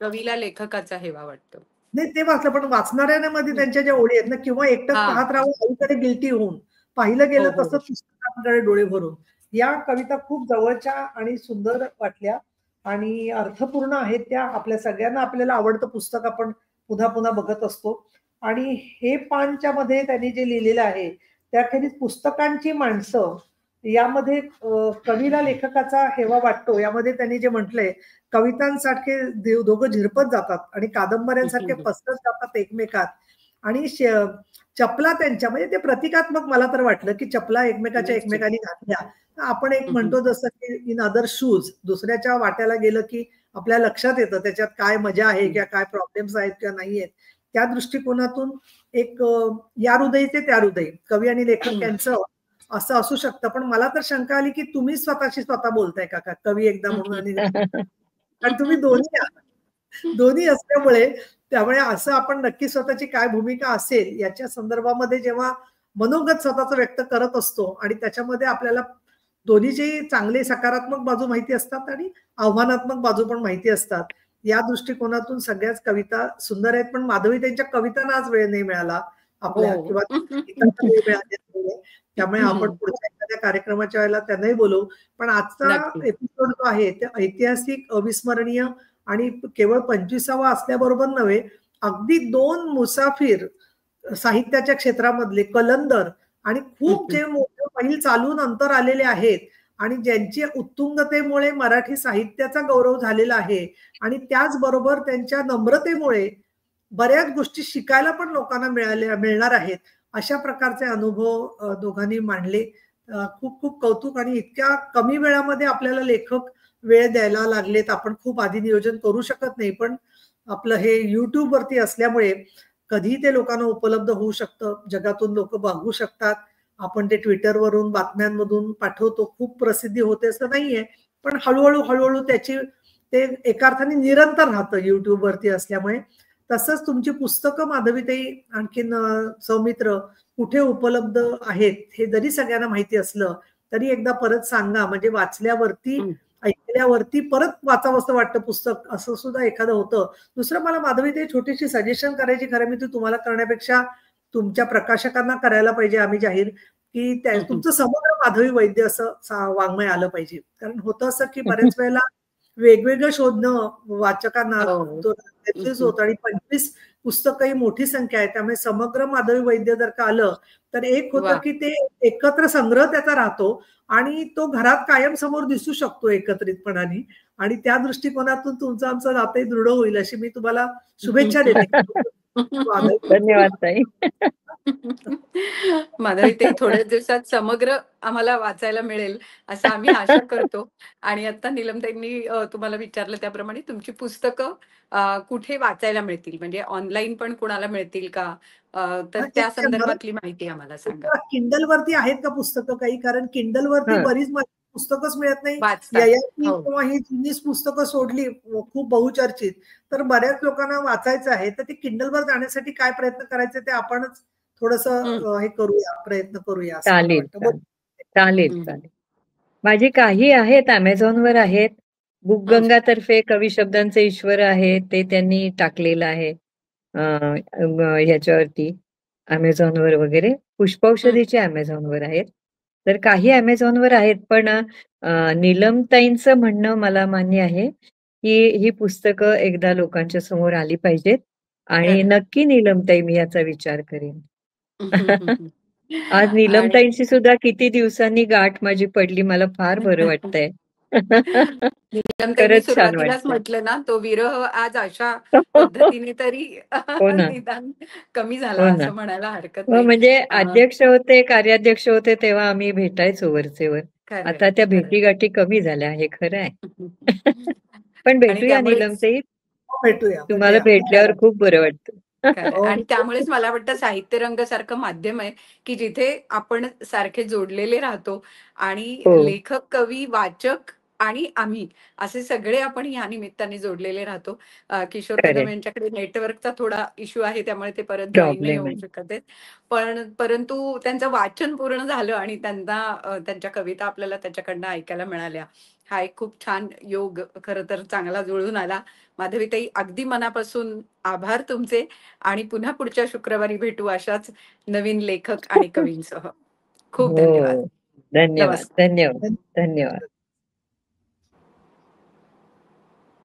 कवीला लेखकाचा हेवा वाटतो. नाही ते वाचलं पण वाचणाऱ्यांमध्ये त्यांच्या ज्या ओळी आहेत ना किंवा एकटंच पाहत राहून आईकडे गिल्टी होऊन पाहिलं गेलं तसं पुस्तकांकडे डोळे भरून, या कविता खूप जवळच्या आणि सुंदर वाटल्या आणि अर्थपूर्ण आहेत. त्या आपल्या सगळ्यांना आपल्याला आवडतं पुस्तक आपण पुन्हा पुन्हा बघत असतो. आणि हे पानच्या मध्ये त्यांनी जे लिहिलेलं आहे त्याखेरीज पुस्तकांची माणसं यामध्ये कवीला लेखकाचा हेवा वाटतो. यामध्ये त्यांनी जे म्हटलंय कवितांसारखे दोघं झिरपत जातात आणि कादंबऱ्यांसारखे पसरत जातात एकमेकात आणि चपला त्यांच्या म्हणजे ते प्रतिकात्मक मला तर वाटलं की चपला एकमेकाच्या एकमेकांनी घातल्या. आपण एक म्हणतो जसं की इन अदर शूज, दुसऱ्याच्या वाट्याला गेलं की आपल्या लक्षात येतं त्याच्यात काय मजा आहे किंवा काय प्रॉब्लेम्स आहेत किंवा नाही आहेत. त्या दृष्टिकोनातून एक या हृदयी ते त्या हृदयी कवी आणि लेखक यांचं असं असू शकतं. पण मला तर शंका आली की तुम्ही स्वतःशी स्वतः बोलताय का कवी एकदा म्हणून आणि तुम्ही दोन्ही असल्यामुळे त्यामुळे असं आपण नक्की स्वतःची काय भूमिका असेल याच्या संदर्भामध्ये जेव्हा मनोगत स्वतःच व्यक्त करत असतो आणि त्याच्यामध्ये आपल्याला दोन्हीची चांगले सकारात्मक बाजू माहिती असतात आणि आव्हानात्मक बाजू पण माहिती असतात. या दृष्टिकोनातून सगळ्याच कविता सुंदर आहेत. पण माधवी त्यांच्या कवितांना आज वेळ नाही मिळाला आपल्या किंवा वेळ मिळाला त्यामुळे आपण पुढच्या एखाद्या कार्यक्रमाच्या वेळेला त्यांनाही बोलवू. पण आजचा एपिसोड जो आहे ते ऐतिहासिक, अविस्मरणीय आणि केवळ 25वा असल्याबरोबर नव्हे, अगदी 2 मुसाफिर साहित्याच्या क्षेत्रामधले कलंदर आणि खूप जे मोठे मैल चालून अंतर आलेले आहेत आणि ज्यांची उत्तुंगतेमुळे मराठी साहित्याचा गौरव झालेला आहे आणि त्याचबरोबर त्यांच्या नम्रतेमुळे बऱ्याच गोष्टी शिकायला पण लोकांना मिळणार आहेत. अशा प्रकारचे अनुभव दोघांनी मांडले. खूप खूप कौतुक. आणि इतक्या कमी वेळामध्ये आपल्याला लेखक वेळ द्यायला लागलेत. आपण खूप आधी नियोजन करू शकत नाही, पण आपलं हे YouTube वरती असल्यामुळे कधी ते लोकांना उपलब्ध होऊ शकतं. जगातून लोक बघू शकतात. आपण ते ट्विटरवरून बातम्यांमधून पाठवतो, खूप प्रसिद्धी होते असं नाहीये, पण हळूहळू त्याची ते एका अर्थाने निरंतर राहतं YouTube वरती असल्यामुळे. तसंच तुमची पुस्तकं माधवीताई आणखीन सौमित्र कुठे उपलब्ध आहेत हे जरी सगळ्यांना माहिती असलं तरी एकदा परत सांगा, म्हणजे वाचल्यावरती ऐकल्यावरती परत वाचावंसं वाटतं पुस्तक, असं सुद्धा एखादं होतं. दुसरं मला माधवीताई छोटीशी सजेशन करायची, खरं मी ती तुम्हाला करण्यापेक्षा तुमच्या प्रकाशकांना करायला पाहिजे आम्ही जाहीर, की तुमचं समग्र माधवी वैद्य असं वाङ्मय आलं पाहिजे. कारण होतं असं की बऱ्याच वेळेला वेगवेगळं शोधणं वाचकांना होतं आणि 25 पुस्तकं ही मोठी संख्या आहे. त्यामुळे समग्र माधवी वैद्य जर का आलं तर एक होतं की ते एकत्र संग्रह त्याचा राहतो आणि तो घरात कायम समोर दिसू शकतो एकत्रितपणाने. आणि त्या दृष्टिकोनातून तुमचं आमचं नातं दृढ होईल अशी मी तुम्हाला शुभेच्छा देते. धन्यवाद ताई. माधवीताई थोड्याच दिवसात समग्र आम्हाला वाचायला मिळेल असं आम्ही आशा करतो. आणि आता नीलमताईंनी तुम्हाला विचारलं त्याप्रमाणे तुमची पुस्तकं कुठे वाचायला मिळतील, म्हणजे ऑनलाईन पण कुणाला मिळतील का? तर त्या संदर्भातली माहिती आम्हाला सांगा. किंडल वरती आहेत का पुस्तकं काही? कारण किंडल वरती बरीच पुस्तकच मिळत नाही. वाचतात. ययाती हो. किंवा ही जुनीच पुस्तकं सोडली, खूप बहुचर्चित, तर बऱ्याच लोकांना वाचायचं आहे. तर ते किंडलवर जाण्यासाठी काय प्रयत्न करायचे ते आपणच थोडंसं हे करूया, प्रयत्न करूया असं मला चालेल वाटतं. चालेल. माझी काही आहेत, Amazonवर आहेत. बुकगंगातर्फे कवी शब्दांचे ईश्वर आहे, ते त्यांनी टाकलेलं आहे ह्याच्यावरती Amazonवर वगैरे. पुष्पौषधीचे Amazonवर आहेत. तर काही Amazonवर आहेत, पण नीलमताईंचं म्हणणं मला मान्य आहे, की ही पुस्तकं एकदा लोकांच्या समोर आली पाहिजेत आणि नक्की नीलमताई मी याचा विचार करेन. आज आणि नीलमताईंशी सुद्धा किती दिवसांनी गाठ माझी पडली. मला फार बरं वाटतंय. नीलमताईंनी खरंच छान सुरुवातीलाच वाटतंय. म्हटलं ना, तो विरह आज अशा पद्धतीने तरी हो ना. निदान कमी झाला हो ना. असं म्हणायला हरकत हो, नाही. म्हणजे अध्यक्ष होते, कार्याध्यक्ष होते तेव्हा आम्ही भेटायचो वरचेवर. खरंय, आता त्या खरंय. भेटीगाठी कमी झाल्या, हे खरं आहे. पण आणि भेटूया त्यामुळेच नीलमताई. भेटूया. तुम्हाला भेटल्यावर खूप बरं वाटतं. खरंय. आणि त्यामुळेच मला वाटतं साहित्य रंग सारखं माध्यम आहे, की जिथे आपण सारखे जोडलेले राहतो आणि हो. लेखक, कवी, वाचक आणि आम्ही असे सगळे आपण या निमित्ताने जोडलेले राहतो. किशोर खरंय. कदम यांच्याकडे नेटवर्कचा थोडा इश्यू आहे, त्यामुळे ते परत जॉईन नाही प्रॉब्लेम होऊ आहे. शकत आहेत. परंतु त्यांचं वाचन पूर्ण झालं आणि त्यांना त्यांच्या कविता आपल्याला त्याच्याकडनं ऐकायला मिळाल्या. हा एक खूप छान योग खरं तर चांगला जुळून आला. माधवीताई, अगदी मनापासून आभार तुमचे आणि पुन्हा पुढच्या शुक्रवारी भेटू अशाच नवीन लेखक आणि कवींसह. खूप धन्यवाद. हो. धन्यवाद, नमस्कार. धन्यवाद, धन्यवाद.